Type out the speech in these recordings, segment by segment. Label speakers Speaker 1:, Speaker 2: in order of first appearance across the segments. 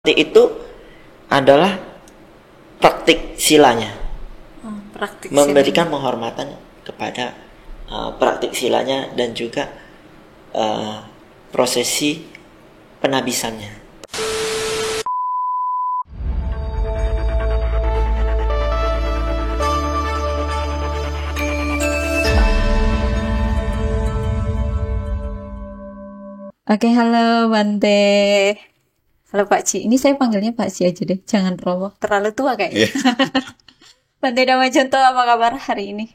Speaker 1: Itu adalah praktik silanya,
Speaker 2: Praktik
Speaker 1: memberikan
Speaker 2: silanya.
Speaker 1: penghormatan kepada praktik silanya dan juga prosesi penabisannya.
Speaker 2: Oke, halo Bante. Halo Pak Ci. Ini saya panggilnya Pak Ci aja deh. Jangan Romo. Terlalu tua kayaknya. Bante Damajanto, apa kabar hari ini?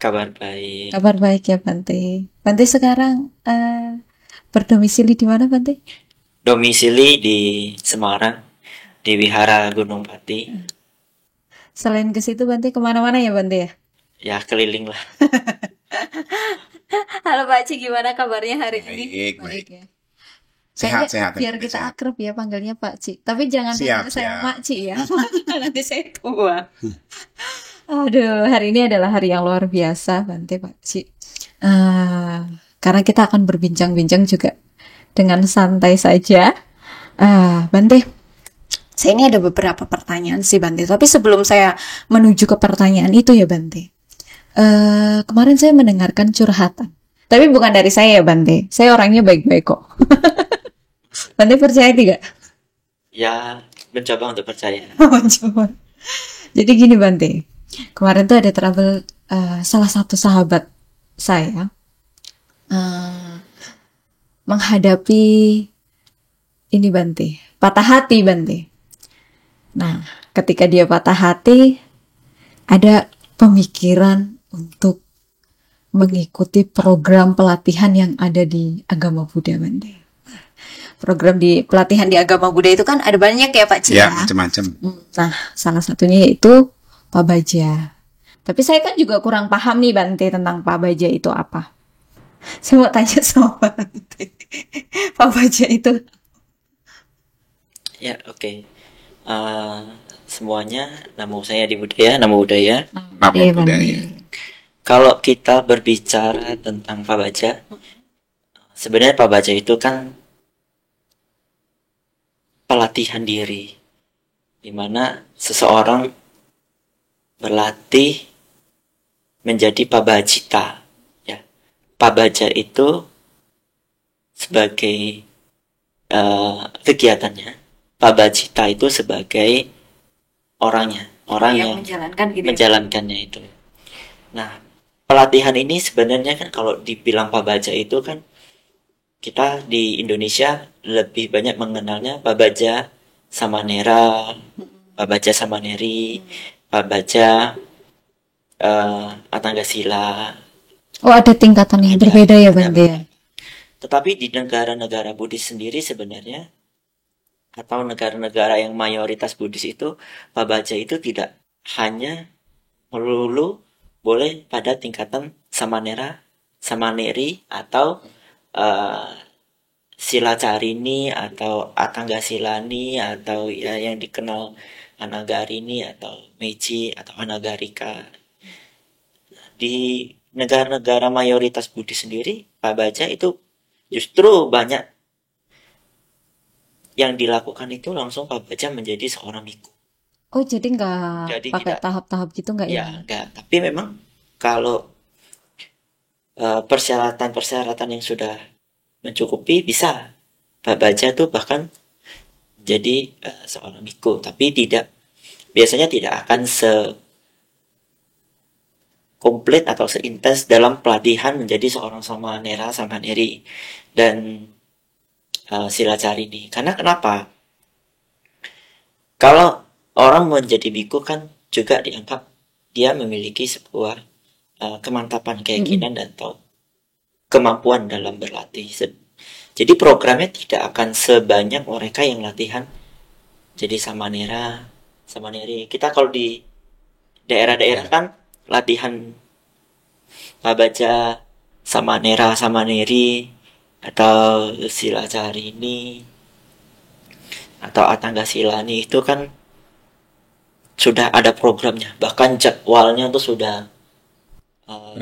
Speaker 1: Kabar baik.
Speaker 2: Kabar baik ya Bante. Bante sekarang berdomisili di mana Bante?
Speaker 1: Domisili di Semarang, di Wihara Gunung Pati.
Speaker 2: Selain ke situ Bante kemana-mana ya Bante ya?
Speaker 1: Ya keliling lah.
Speaker 2: Halo Pak Ci, gimana kabarnya hari ini?
Speaker 3: Baik.
Speaker 2: Ya.
Speaker 3: Sehat,
Speaker 2: Kayaknya
Speaker 3: sehat.
Speaker 2: biar kita
Speaker 3: sehat.
Speaker 2: akrab ya panggilnya Pak Ci. Tapi jangan
Speaker 3: Siap,
Speaker 2: panggil saya
Speaker 3: siap.
Speaker 2: Mak Ci ya. Nanti saya tua. Aduh, hari ini adalah hari yang luar biasa, Bante Pak Ci. Karena kita akan berbincang-bincang juga dengan santai saja. Bante, saya ini ada beberapa pertanyaan sih Bante. Tapi sebelum saya menuju ke pertanyaan itu ya Bante. Kemarin saya mendengarkan curhatan. Tapi bukan dari saya ya Bante. Saya orangnya baik-baik kok. Bante percaya tidak?
Speaker 1: Ya mencoba untuk percaya.
Speaker 2: Mencoba. Jadi gini Bante. Kemarin tuh ada travel salah satu sahabat saya menghadapi ini Bante, patah hati Bante. Nah, ketika dia patah hati, ada pemikiran untuk mengikuti program pelatihan yang ada di agama Buddha Bante. Program di pelatihan di agama Buddha itu kan ada banyak ya Pak Ci
Speaker 3: Ya, macam-macam.
Speaker 2: Nah, salah satunya yaitu Pabaja. Tapi saya kan juga kurang paham nih Bante tentang Pabaja itu apa. Saya mau tanya sama Bante. Pabaja itu
Speaker 1: Ya oke. Semuanya namo saya di budaya, namo budaya.
Speaker 3: Namo
Speaker 2: Iya,
Speaker 3: budaya.
Speaker 2: Bante.
Speaker 1: Kalau kita berbicara tentang Pabaja, sebenarnya Pabaja itu kan pelatihan diri, di mana seseorang berlatih menjadi pabajita. Ya, pabaja itu sebagai kegiatannya, pabajita itu sebagai orangnya, orang yang
Speaker 2: menjalankan gitu ya.
Speaker 1: menjalankannya itu. Nah, pelatihan ini sebenarnya kan kalau dibilang pabaja itu kan kita di Indonesia lebih banyak mengenalnya Pabaja Samanera, Pabaja Samaneri, Pabaja Atanggasila.
Speaker 2: Oh, ada tingkatan yang berbeda ya Bante ya.
Speaker 1: Tetapi di negara-negara Buddhis sendiri sebenarnya, atau negara-negara yang mayoritas Buddhis itu, Pabaja itu tidak hanya melulu boleh pada tingkatan Samanera, Samaneri, atau Silacarini atau Atanggasilani atau ya yang dikenal Anagarini atau Meiji atau Anagarika. Di negara-negara mayoritas Buddhis sendiri, Pabaja itu justru banyak yang dilakukan itu langsung Pabaja menjadi seorang biku.
Speaker 2: Oh, jadi nggak
Speaker 1: Jadi
Speaker 2: pakai
Speaker 1: tidak,
Speaker 2: tahap-tahap gitu nggak ya?
Speaker 1: ya enggak. Tapi memang kalau persyaratan-persyaratan yang sudah mencukupi bisa Pabaja tuh bahkan jadi seorang biku, tapi biasanya tidak akan komplit atau seintens dalam pelatihan menjadi seorang samanera, samaneri dan silacarini. Karena kenapa? Kalau orang menjadi biku kan juga dianggap dia memiliki sebuah kemantapan keyakinan dan atau kemampuan dalam berlatih. Jadi programnya tidak akan sebanyak mereka yang latihan jadi samanera, samaneri. Kita kalau di daerah-daerah kan latihan Pabaja Samanera, Samaneri atau Silacarini atau Atanggasilani itu kan sudah ada programnya. Bahkan jadwalnya tuh sudah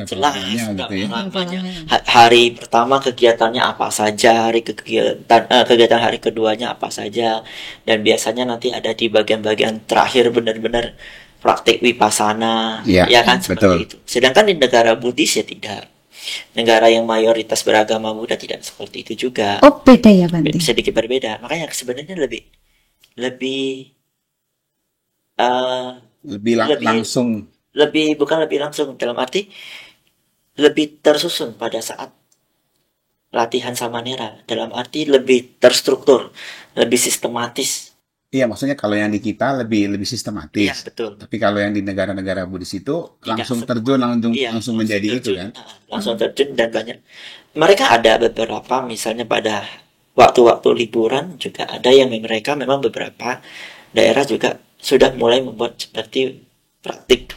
Speaker 1: jelas
Speaker 3: programnya gitu ya.
Speaker 1: pengalamannya. Hari pertama kegiatannya apa saja, kegiatan hari keduanya apa saja, dan biasanya nanti ada di bagian-bagian terakhir benar-benar praktik wipasana,
Speaker 3: Iya,
Speaker 1: ya kan seperti
Speaker 3: betul.
Speaker 1: itu. Sedangkan di negara Buddhis ya tidak. Negara yang mayoritas beragama Buddha tidak seperti itu juga.
Speaker 2: Oh, beda ya Bante.
Speaker 1: Sedikit berbeda. Makanya sebenarnya lebih lebih eh, lebih
Speaker 3: Langsung.
Speaker 1: bukan lebih langsung, dalam arti lebih tersusun pada saat latihan samanera, dalam arti lebih terstruktur, lebih sistematis.
Speaker 3: Iya, maksudnya kalau yang di kita lebih
Speaker 1: Iya,
Speaker 3: sistematis.
Speaker 1: betul.
Speaker 3: Tapi kalau yang di negara-negara Buddhis itu
Speaker 1: Tidak
Speaker 3: langsung
Speaker 1: semua.
Speaker 3: terjun,
Speaker 1: Iya,
Speaker 3: langsung menjadi itu
Speaker 1: terjun.
Speaker 3: kan.
Speaker 1: Langsung terjun, dan banyak. Mereka ada beberapa, misalnya pada waktu-waktu liburan juga ada yang mereka memang beberapa daerah juga sudah mulai membuat seperti praktik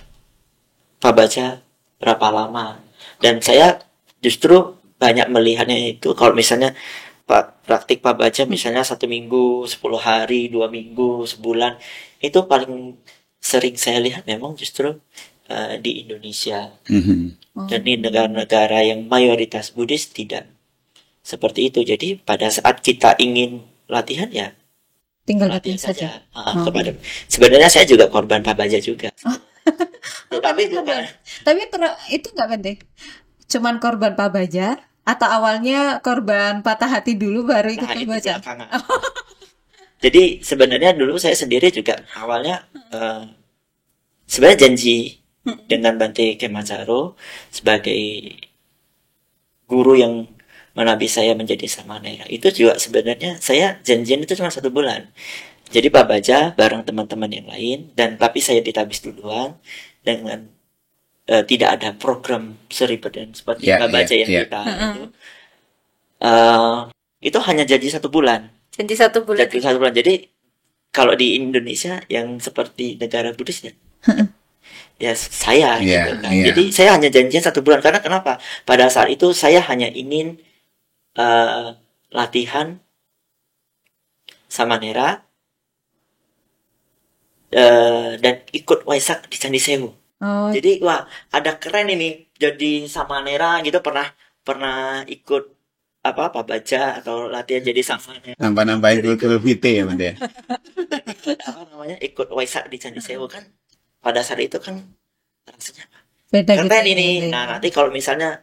Speaker 1: pabaca berapa lama. Dan saya justru banyak melihatnya itu kalau misalnya praktik pabaca misalnya 1 minggu, 10 hari, 2 minggu, sebulan, itu paling sering saya lihat memang justru di Indonesia. Dan di negara-negara yang mayoritas Buddhis tidak seperti itu. Jadi pada saat kita ingin latihan ya
Speaker 2: Tinggal
Speaker 1: latihan
Speaker 2: latihan saja.
Speaker 1: saja. Kepada sebenarnya saya juga korban pabaca juga. Tetapi juga
Speaker 2: Tapi itu nggak Bante? Cuman korban pabaja atau awalnya korban patah hati dulu baru ikut
Speaker 1: nah, itu
Speaker 2: pabaja?
Speaker 1: belakangan. Jadi sebenarnya dulu saya sendiri juga awalnya sebenarnya janji dengan Bante Kemacaro sebagai guru yang menabis saya menjadi samanera. Itu juga sebenarnya saya janjian itu cuma 1 bulan. Jadi pabaja bareng teman-teman yang lain, dan tapi saya ditabis duluan dengan tidak ada program seribet dan seperti pabaja yang kita itu. Itu hanya janji 1 bulan.
Speaker 2: Janji 1 bulan.
Speaker 1: Janji 1 bulan. Jadi kalau di Indonesia yang seperti negara Buddhis ya saya gitu kan. Jadi saya hanya janjian 1 bulan, karena kenapa? Pada saat itu saya hanya ingin latihan samanera dan ikut Waisak di Candi Sewu. Jadi wah, ada keren ini jadi samanera gitu, pernah ikut apa baca atau latihan jadi samanera.
Speaker 3: Nambah-nambahin kultur VT ya Bante.
Speaker 1: Apa namanya, ikut Waisak di Candi Sewu kan pada saat itu kan rasanya
Speaker 2: Beda
Speaker 1: keren
Speaker 2: gitu
Speaker 1: ini.
Speaker 2: ya.
Speaker 1: Nah nanti kalau misalnya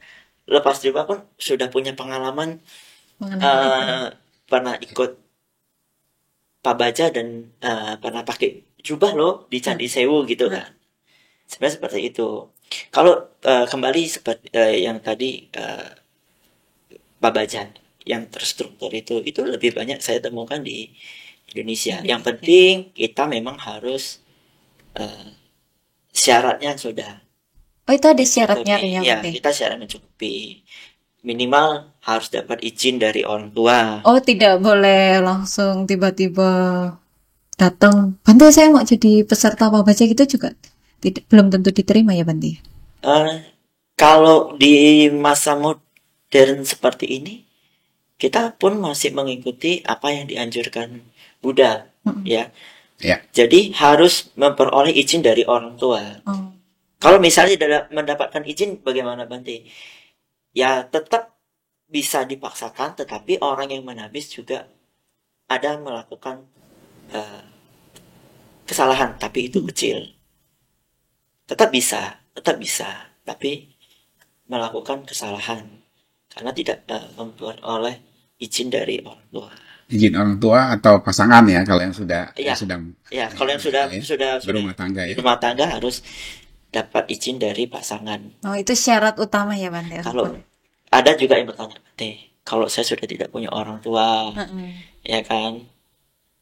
Speaker 1: lepas juga pun sudah punya pengalaman pernah ikut pabaca dan pernah pakai jubah loh di Candi Sewu gitu kan. Sebenarnya seperti itu. Kalau kembali seperti yang tadi pabaca yang terstruktur itu lebih banyak saya temukan di Indonesia. Yang penting kita memang harus syaratnya sudah.
Speaker 2: Oh, itu ada syaratnya
Speaker 1: ya, kita syarat mencukupi. Minimal harus dapat izin dari orang tua.
Speaker 2: Oh, tidak boleh langsung tiba-tiba datang, Bante saya mau jadi peserta pabaca gitu juga belum tentu diterima ya Bante.
Speaker 1: Kalau di masa modern seperti ini, kita pun masih mengikuti apa yang dianjurkan Buddha, ya. Jadi harus memperoleh izin dari orang tua. Kalau misalnya mendapatkan izin, bagaimana Bante? Ya tetap bisa dipaksakan, tetapi orang yang menabis juga ada melakukan kesalahan, tapi itu kecil. Tetap bisa, tapi melakukan kesalahan karena tidak memperoleh izin dari orang tua.
Speaker 3: Izin orang tua atau pasangan ya, kalau yang sudah
Speaker 1: kalau yang sudah
Speaker 3: berumah tangga ya.
Speaker 1: Berumah tangga harus dapat izin dari pasangan.
Speaker 2: Oh, itu syarat utama ya Bante.
Speaker 1: Kalau ada juga yang bertanya, Bante, kalau saya sudah tidak punya orang tua, ya kan?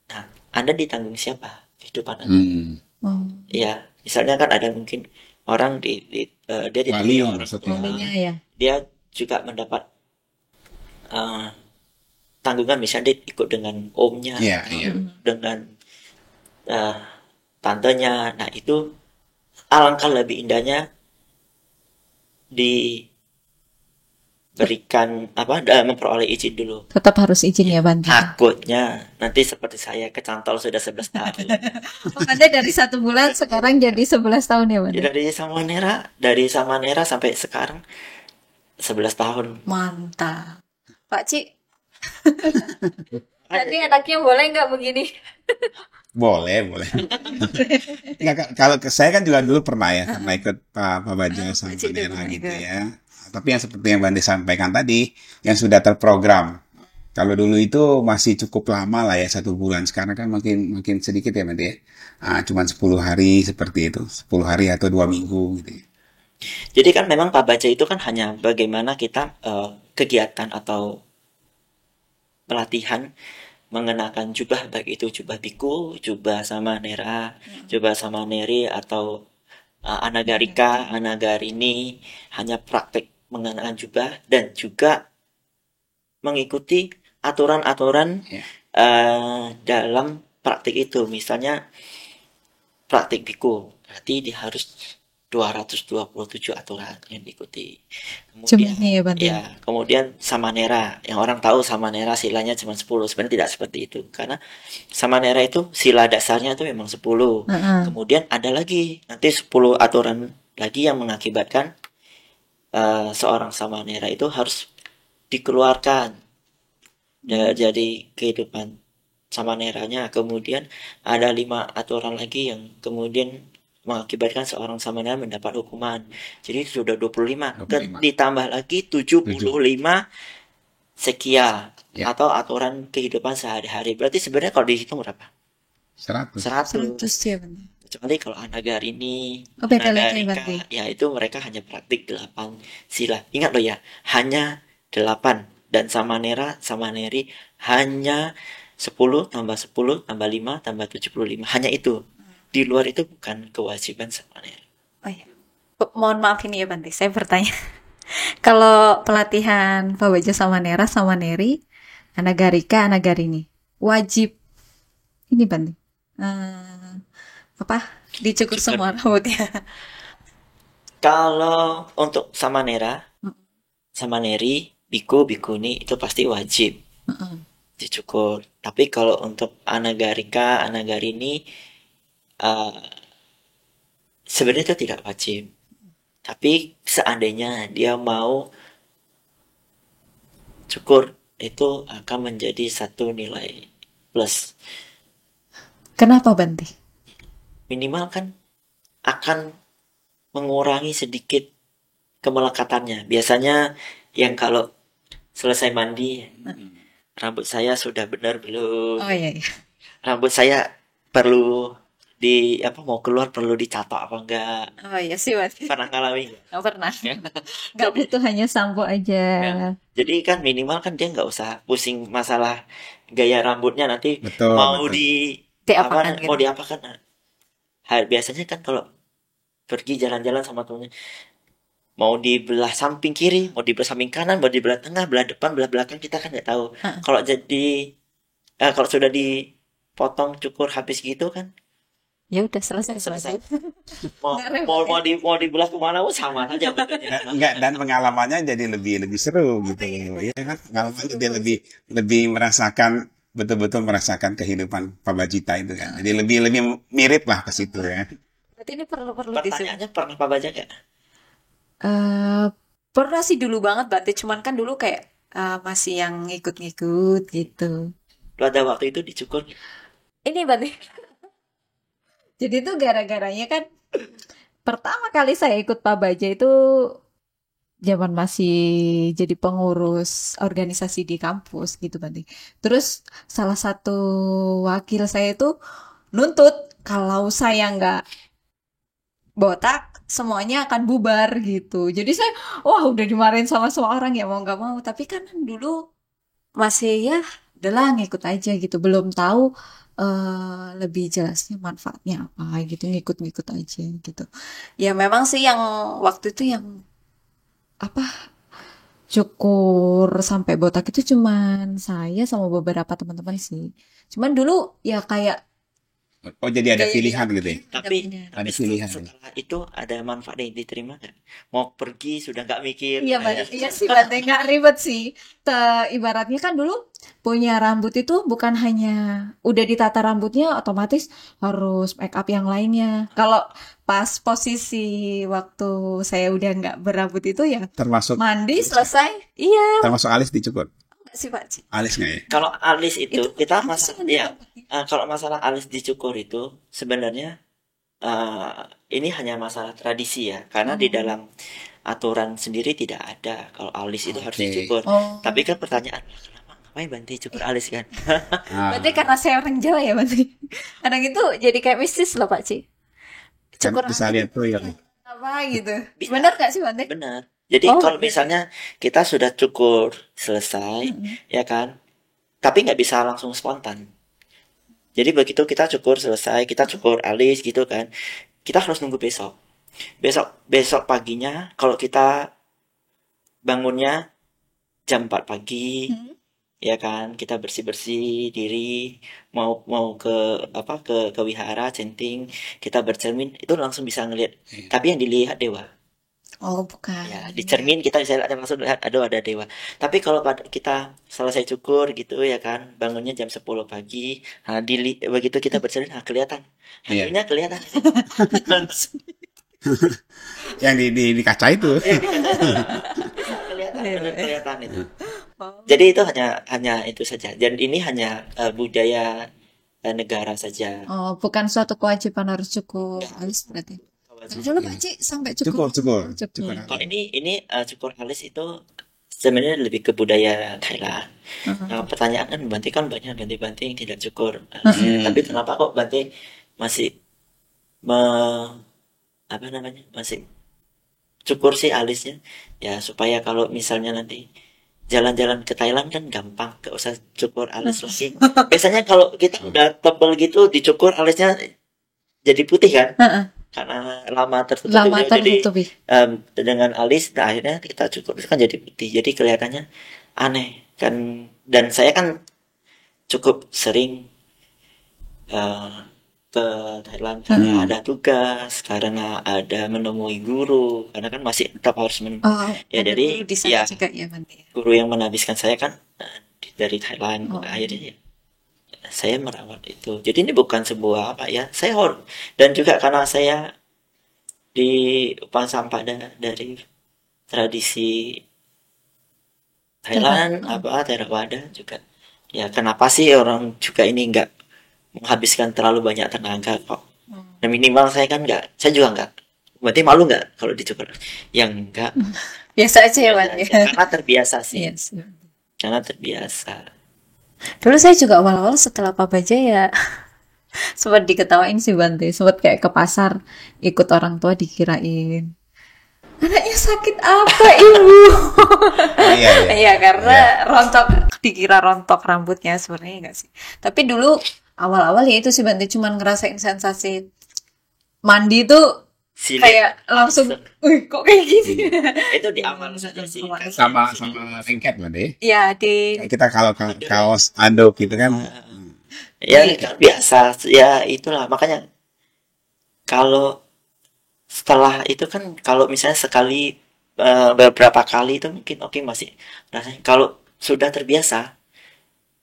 Speaker 1: Nah, Anda ditanggung siapa kehidupan Anda? Ya, misalnya kan ada mungkin orang dia tidak punya orang tua, dia juga mendapat tanggungan, misalnya dia ikut dengan omnya, dengan tantenya. Nah itu alangkah lebih indahnya berikan memperoleh izin dulu.
Speaker 2: Tetap harus izin ya Bante.
Speaker 1: Takutnya nanti seperti saya kecantol sudah 11 tahun.
Speaker 2: Bante dari 1 bulan sekarang jadi 11 tahun ya Bante.
Speaker 1: Dari Samanera sampai sekarang 11 tahun.
Speaker 2: Mantap. Pak Ci, tadi anaknya boleh nggak begini?
Speaker 3: Boleh. Nggak, kalau saya kan juga dulu pernah ikut Pak Baja sama
Speaker 2: Cik
Speaker 3: Nera
Speaker 2: juga
Speaker 3: gitu
Speaker 2: ikut.
Speaker 3: ya. Tapi yang seperti yang Bande sampaikan tadi, yang sudah terprogram. Kalau dulu itu masih cukup lama lah ya, 1 bulan. Sekarang kan makin sedikit ya Bande ya. Cuman 10 hari seperti itu. 10 hari atau 2 minggu gitu ya.
Speaker 1: Jadi kan memang Pak Baja itu kan hanya bagaimana kita kegiatan atau pelatihan mengenakan jubah, baik itu jubah biku, jubah Samanera, jubah Samaneri atau Anagarika, Anagarini, hanya praktek mengenakan jubah dan juga mengikuti aturan-aturan
Speaker 3: Ya.
Speaker 1: dalam praktik itu. Misalnya praktik biku, berarti dia harus 227 aturan yang diikuti. Kemudian
Speaker 2: Jumlahnya ya Bante.
Speaker 1: kemudian Samanera, yang orang tahu Samanera silanya cuma 10, sebenarnya tidak seperti itu. Karena Samanera itu sila dasarnya itu memang 10. Kemudian ada lagi nanti 10 aturan lagi yang mengakibatkan seorang Samanera itu harus dikeluarkan jadi kehidupan Samaneranya. Kemudian ada 5 aturan lagi yang kemudian mengakibatkan seorang Samanera mendapat hukuman. Jadi sudah 25.
Speaker 3: 25.
Speaker 1: Ditambah lagi 75 sekia
Speaker 3: Ya.
Speaker 1: atau aturan kehidupan sehari-hari. Berarti sebenarnya kalau dihitung berapa?
Speaker 3: 100.
Speaker 2: 100 ya Bante.
Speaker 1: Kecuali kalau Anagarini,
Speaker 2: Oh, beda lagi
Speaker 1: Anagarika,
Speaker 2: Bante.
Speaker 1: ya itu mereka hanya praktik 8 sila. Ingat loh ya, hanya 8. Dan Samanera, Samaneri hanya 10 tambah 10 tambah 5 tambah 75. Hanya itu. Di luar itu bukan kewajiban Samanera.
Speaker 2: Oh iya. Mohon maaf ini ya Bante, saya bertanya. Kalau pelatihan Pak Baja Samanera, Samaneri, Anagarika, Anagarini, wajib ini Bante. Dicukur
Speaker 1: Cukur.
Speaker 2: semua rambutnya.
Speaker 1: Kalau untuk Samanera, Samaneri, Biku, Bikuni itu pasti wajib dicukur. Tapi kalau untuk Anagarika, Anagarini sebenarnya itu tidak wajib. Tapi seandainya dia mau cukur, itu akan menjadi satu nilai plus.
Speaker 2: Kenapa Bante?
Speaker 1: Minimal kan akan mengurangi sedikit kemelekatannya. Biasanya yang kalau selesai mandi, rambut saya sudah benar belum?
Speaker 2: Oh iya.
Speaker 1: Rambut saya perlu mau keluar perlu dicatok apa enggak?
Speaker 2: Oh iya sih Bante.
Speaker 1: Pernah ngalamin nggak?
Speaker 2: Nggak pernah. Nggak butuh hanya sampo aja.
Speaker 1: Jadi kan minimal kan dia nggak usah pusing masalah gaya rambutnya nanti
Speaker 3: Betul,
Speaker 1: mau
Speaker 3: betul.
Speaker 2: Diapakan gitu.
Speaker 1: mau diapakan. Biasanya kan kalau pergi jalan-jalan sama temennya, mau dibelah samping kiri, mau dibelah samping kanan, mau dibelah tengah, belah depan, belah belakang, kita kan nggak tahu. Kalau sudah dipotong cukur habis gitu kan,
Speaker 2: Ya udah selesai.
Speaker 1: mau dibelah kemana pun sama saja bentuknya.
Speaker 3: Enggak, dan pengalamannya jadi lebih seru gitu ya kan, pengalamannya dia lebih merasakan, betul-betul merasakan kehidupan Pak Bajita itu kan, jadi lebih mirip lah ke situ ya.
Speaker 2: Berarti ini perlu disebut.
Speaker 1: Pertanyaannya pernah Pak Baja nggak?
Speaker 2: Pernah sih dulu banget Bante, cuman kan dulu kayak masih yang ngikut-ngikut gitu.
Speaker 1: Pada waktu itu dicukur
Speaker 2: Ini Bante. Jadi tuh gara-garanya kan pertama kali saya ikut Pak Baja itu zaman masih jadi pengurus organisasi di kampus gitu Bante. Terus salah satu wakil saya itu nuntut kalau saya nggak botak semuanya akan bubar gitu. Jadi saya udah dimarahin sama semua orang ya mau nggak mau. Tapi kan dulu masih ya udahlah ngikut aja gitu. Belum tahu lebih jelasnya manfaatnya apa gitu, ngikut-ngikut aja gitu. Ya memang sih yang waktu itu yang cukur sampai botak itu cuman saya sama beberapa teman-teman sih. Cuman dulu ya kayak
Speaker 3: Oh, jadi ada
Speaker 2: Gaya
Speaker 3: pilihan
Speaker 2: hidup.
Speaker 3: gitu ya?
Speaker 1: Tapi
Speaker 3: Ada pilihan.
Speaker 1: setelah itu ada manfaat yang diterima nggak? Mau pergi sudah nggak mikir.
Speaker 2: Iya, iya sih, Bante, nggak ribet sih. Ibaratnya kan dulu punya rambut itu bukan hanya udah ditata rambutnya otomatis harus make up yang lainnya. Kalau pas posisi waktu saya udah nggak berambut itu ya
Speaker 3: Termasuk
Speaker 2: mandi selesai, iya
Speaker 3: termasuk alis dicukur.
Speaker 2: nggak sih Pak Ci?
Speaker 3: Alis nggak ya?
Speaker 1: Kalau alis itu
Speaker 2: Itu
Speaker 1: kita
Speaker 2: apa sih
Speaker 1: masalah
Speaker 2: yang
Speaker 1: ya,
Speaker 2: dipakai?
Speaker 1: kalau masalah alis dicukur itu sebenarnya ini hanya masalah tradisi ya, karena di
Speaker 2: Oh,
Speaker 1: dalam aturan sendiri tidak ada kalau alis itu harus
Speaker 3: Oke.
Speaker 1: dicukur.
Speaker 2: oh,
Speaker 1: Tapi kan pertanyaan, kenapa ngapain Banti cukur alis kan?
Speaker 2: berarti
Speaker 3: Ah,
Speaker 2: karena saya orang Jawa ya Bante. Kadang itu jadi kayak mistis loh Pak Ci.
Speaker 3: kan
Speaker 2: Cukur
Speaker 3: bisa
Speaker 2: alis
Speaker 3: lihat tuh yang
Speaker 2: apa gitu.
Speaker 1: Bisa,
Speaker 2: Benar nggak sih Bante?
Speaker 1: benar. Jadi
Speaker 2: Oh,
Speaker 1: kalau
Speaker 2: benar.
Speaker 1: misalnya kita sudah cukur selesai,
Speaker 2: Mm-mm.
Speaker 1: ya kan, tapi nggak bisa langsung spontan. Jadi begitu kita cukur selesai, kita cukur alis gitu kan, kita harus nunggu besok. Besok paginya, kalau kita bangunnya jam 4 pagi,
Speaker 2: Hmm.
Speaker 1: ya kan, kita bersih-bersih diri, mau mau ke apa ke wihara, centing, kita bercermin, itu langsung bisa ngelihat. Tapi yang dilihat dewa.
Speaker 2: Oh,
Speaker 1: Ya,
Speaker 2: bukan.
Speaker 1: di cermin kita bisa lihat langsung lihat ada dewa. Tapi kalau kita selesai cukur gitu ya kan, bangunnya jam 10 pagi, nah, begitu kita bercermin, nah, kelihatan.
Speaker 3: iya,
Speaker 1: Hantunya kelihatan.
Speaker 3: yang di kaca itu.
Speaker 1: Kelihatan,
Speaker 2: Iya,
Speaker 1: benar
Speaker 2: iya.
Speaker 1: kelihatan itu.
Speaker 2: Oh.
Speaker 1: Jadi itu hanya itu saja. Dan ini hanya budaya negara saja.
Speaker 2: Oh, bukan suatu kewajiban harus cukur alis berarti. Dulu Pak Ci sampai cukur.
Speaker 3: Cukur,
Speaker 2: Cukur.
Speaker 3: cukur
Speaker 1: Kalau
Speaker 3: alis.
Speaker 1: ini cukur alis itu sebenarnya lebih ke budaya Thailand.
Speaker 2: Heeh.
Speaker 1: Nah, pertanyaan kan Banti kan banyak Banti yang tidak cukur alis. Tapi kenapa kok Banti masih apa namanya masih cukur sih alisnya? Ya supaya kalau misalnya nanti jalan-jalan ke Thailand kan gampang, gak usah cukur alis lagi. Biasanya kalau kita udah tebal gitu dicukur alisnya jadi putih kan?
Speaker 2: Heeh.
Speaker 1: Karena lama tertutup
Speaker 2: Lama
Speaker 1: jadi
Speaker 2: tertutupi.
Speaker 1: dengan alis, nah akhirnya kita cukur itu kan jadi putih, jadi kelihatannya aneh kan. Dan saya kan cukup sering ke Thailand karena ada tugas, karena ada menemui guru, karena kan masih tetap harus
Speaker 2: Oh,
Speaker 1: ya
Speaker 2: ada
Speaker 1: dari
Speaker 2: guru di sana
Speaker 1: ya
Speaker 2: juga ya Bante.
Speaker 1: guru yang menabiskan saya kan dari Thailand.
Speaker 2: Oh.
Speaker 1: Akhirnya ya, saya merawat itu. Jadi ini bukan sebuah apa ya, dan juga karena saya di upang sampah dari tradisi Thailand apa Theravada juga. Ya kenapa sih orang juga ini nggak menghabiskan terlalu banyak tenaga kok? Nah, minimal saya kan nggak, saya juga nggak. Berarti malu nggak kalau dicukur? Yang enggak,
Speaker 2: Biasa aja ya Bante.
Speaker 1: karena terbiasa sih,
Speaker 2: Iya sih.
Speaker 1: karena terbiasa.
Speaker 2: Dulu saya juga awal-awal setelah Pak Baja ya sempat diketawain sih Bante, sempat kayak ke pasar ikut orang tua dikirain anaknya sakit apa ibu?
Speaker 3: Iya, iya.
Speaker 2: Iya karena rontok dikira rontok rambutnya sebenarnya enggak sih. Tapi dulu awal-awal ya itu sih Bante cuman ngerasain sensasi mandi tuh
Speaker 1: Silit
Speaker 2: kayak langsung, wih kok kayak gini?
Speaker 1: itu di awal saja sih. Kan
Speaker 3: Sama lengket Bante.
Speaker 2: Ya di
Speaker 3: Kita kalau kaos anduk gitu kan.
Speaker 1: ya kan biasa ya, itulah makanya kalau setelah itu kan kalau misalnya sekali beberapa kali itu mungkin oke masih rasanya. Kalau sudah terbiasa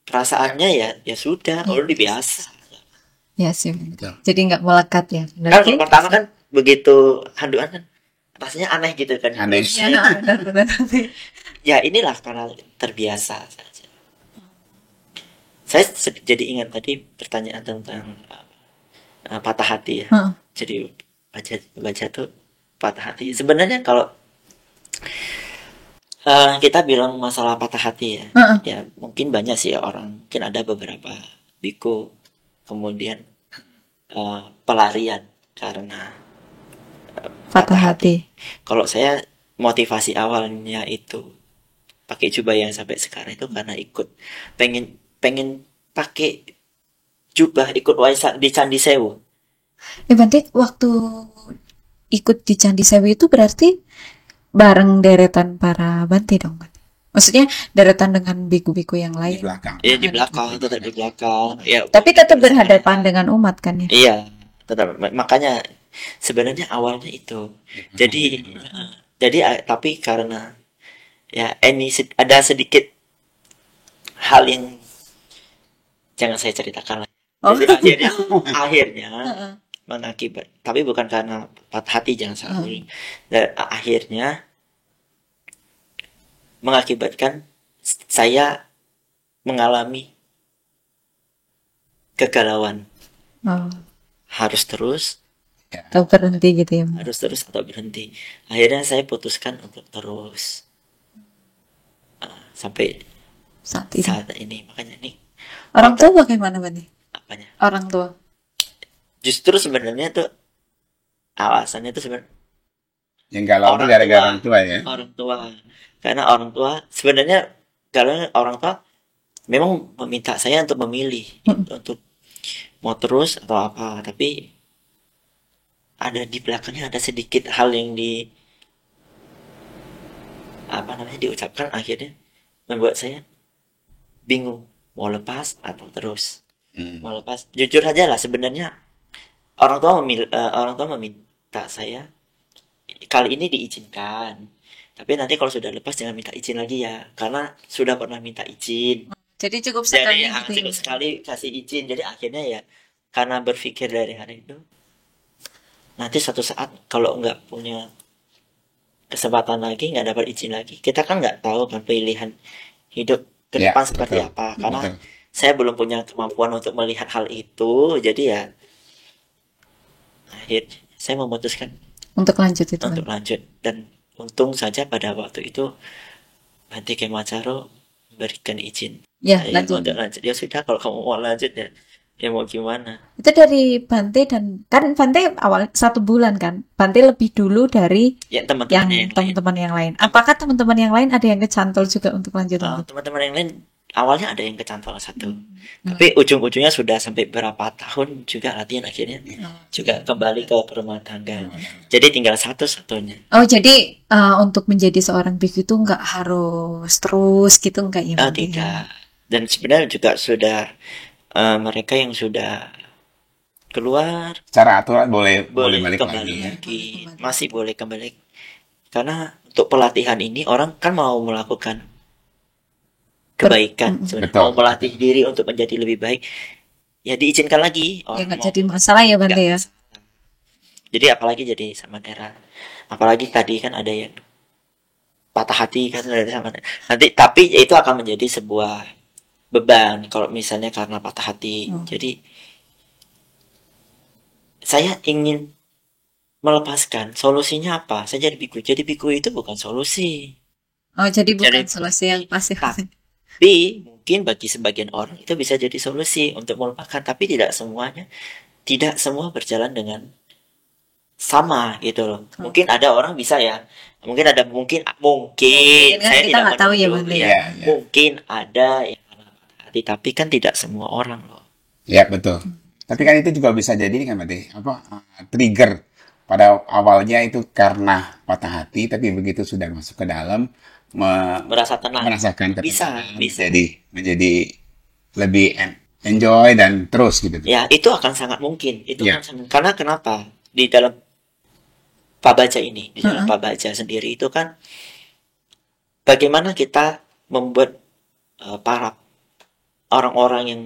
Speaker 1: perasaannya ya sudah udah biasa.
Speaker 2: ya sih.
Speaker 3: Betul.
Speaker 2: Jadi nggak melekat ya. Benar
Speaker 1: Kan
Speaker 2: sih.
Speaker 1: kalau pertama kan begitu handuan kan rasanya aneh gitu kan.
Speaker 3: Aneh.
Speaker 2: Iya, benar-benar.
Speaker 1: Ya inilah karena terbiasa saja. Saya jadi ingat tadi pertanyaan tentang patah hati ya.
Speaker 2: Heeh.
Speaker 1: Jadi baca tuh patah hati. Sebenarnya kalau kita bilang masalah patah hati ya,
Speaker 2: Heeh.
Speaker 1: ya mungkin banyak sih orang, mungkin ada beberapa biku kemudian pelarian karena
Speaker 2: Patah hati.
Speaker 1: Kalau saya motivasi awalnya itu pakai jubah yang sampai sekarang itu karena ikut pengen pakai jubah ikut waisak di Candi Sewu.
Speaker 2: Berarti waktu ikut di Candi Sewu itu berarti bareng deretan para Bante dong kan? Maksudnya deretan dengan biku-biku yang
Speaker 3: di
Speaker 2: lain.
Speaker 3: belakang.
Speaker 1: Ya di belakang, tetap di belakang. Ya,
Speaker 2: Tapi tetap berhadapan dengan umat kan ya.
Speaker 1: iya, tetap. Makanya sebenarnya awalnya itu. Jadi, tapi karena ya ini ada sedikit hal yang jangan saya ceritakan lah.
Speaker 2: Oh.
Speaker 1: Jadi akhirnya
Speaker 2: Heeh.
Speaker 1: mengakibat, tapi bukan karena patah hati, jangan salah. Dan akhirnya mengakibatkan saya mengalami kegalauan,
Speaker 2: Oh,
Speaker 1: harus terus
Speaker 2: atau berhenti gitu ya.
Speaker 1: atau berhenti. Akhirnya saya putuskan untuk terus sampai
Speaker 2: Saat ini.
Speaker 1: saat ini. Makanya ini
Speaker 2: Orang tua bagaimana Bani?
Speaker 1: apanya,
Speaker 2: Orang tua.
Speaker 1: justru sebenarnya tuh alasannya tuh sebenarnya
Speaker 3: Yang galau itu gara-gara orang tua ya.
Speaker 1: orang tua. Karena orang tua sebenarnya, kalau orang tua memang meminta saya untuk memilih, untuk mau terus atau apa, tapi ada di belakangnya ada sedikit hal yang diucapkan, akhirnya membuat saya bingung mau lepas atau terus. Mau lepas, jujur aja lah, sebenarnya orang tua meminta saya kali ini diizinkan, tapi nanti kalau sudah lepas jangan minta izin lagi ya, karena sudah pernah minta izin.
Speaker 2: Jadi cukup sekali
Speaker 1: Jadi
Speaker 2: gitu
Speaker 1: cukup
Speaker 2: ya.
Speaker 1: sekali kasih izin. Jadi akhirnya ya, karena berpikir dari hari itu, nanti suatu saat kalau nggak punya kesempatan lagi, nggak dapat izin lagi, kita kan nggak tahu kan pilihan hidup ke
Speaker 3: Ya,
Speaker 1: depan seperti
Speaker 3: betul.
Speaker 1: apa. Karena
Speaker 3: Betul.
Speaker 1: saya belum punya kemampuan untuk melihat hal itu, jadi ya akhirnya saya memutuskan
Speaker 2: Untuk lanjut itu
Speaker 1: untuk
Speaker 2: Bani.
Speaker 1: lanjut. Dan untung saja pada waktu itu Bante Kemacaro memberikan izin
Speaker 2: Ya,
Speaker 1: saya
Speaker 2: lanjut.
Speaker 1: untuk lanjut. Ya sudah, kalau kamu mau lanjut ya, ya mau gimana.
Speaker 2: Itu dari Bante, dan kan Bante awal 1 bulan kan. Bante lebih dulu dari
Speaker 1: Ya
Speaker 2: yang
Speaker 1: teman-teman yang lain.
Speaker 2: teman-teman yang lain. Apakah teman-teman yang lain ada yang kecantol juga untuk lanjut?
Speaker 1: Teman-teman yang lain awalnya ada yang kecantol satu, tapi ujung-ujungnya sudah sampai berapa tahun juga latihan, akhirnya juga kembali ke rumah tangga. Jadi tinggal satu-satunya.
Speaker 2: Oh, jadi untuk menjadi seorang biku itu nggak harus terus gitu, nggak ya Bante?
Speaker 1: Tidak. Dan sebenarnya juga sudah mereka yang sudah keluar
Speaker 3: Secara aturan boleh
Speaker 1: boleh
Speaker 3: balik
Speaker 1: kembali
Speaker 3: lagi.
Speaker 1: lagi, masih boleh kembali. Karena untuk pelatihan ini orang kan mau melakukan kebaikan, sebenarnya
Speaker 3: Betul.
Speaker 1: mau melatih diri untuk menjadi lebih baik, ya diizinkan lagi.
Speaker 2: Ya
Speaker 1: Orang
Speaker 2: nggak
Speaker 1: mau
Speaker 2: jadi masalah ya Bante
Speaker 1: nggak
Speaker 2: ya.
Speaker 1: masalah. Jadi apalagi jadi Samanera, apalagi tadi kan ada yang patah hati kan dari Samanera. Nanti tapi itu akan menjadi sebuah beban kalau misalnya karena patah hati. Jadi saya ingin melepaskan. Solusinya apa? Saya jadi biku. Jadi biku itu bukan solusi.
Speaker 2: Oh, jadi bukan
Speaker 1: Jadi-
Speaker 2: solusi yang pasif.
Speaker 1: Tapi mungkin bagi sebagian orang itu bisa jadi solusi untuk melupakan, tapi tidak semuanya. Tidak semua berjalan dengan sama gitu loh. Mungkin ada orang bisa ya. Mungkin
Speaker 2: kan
Speaker 1: saya
Speaker 2: kita
Speaker 1: tidak
Speaker 2: nggak tahu ya,
Speaker 1: menuduh,
Speaker 2: Bang,
Speaker 1: ya.
Speaker 3: ya.
Speaker 1: Mungkin ada yang patah hati, tapi kan tidak semua orang loh.
Speaker 3: Ya, betul. Tapi kan itu juga bisa jadi kan berarti trigger pada awalnya itu karena patah hati, tapi begitu sudah masuk ke dalam
Speaker 1: Merasa tenang.
Speaker 3: merasakan
Speaker 1: Bisa.
Speaker 3: ketenangan, menjadi lebih enjoy dan terus gitu.
Speaker 1: Ya, itu akan sangat mungkin. Itu
Speaker 3: Ya.
Speaker 1: kan karena kenapa? Di dalam Pabaja ini, di dalam Pabaja sendiri itu kan bagaimana kita membuat para orang-orang yang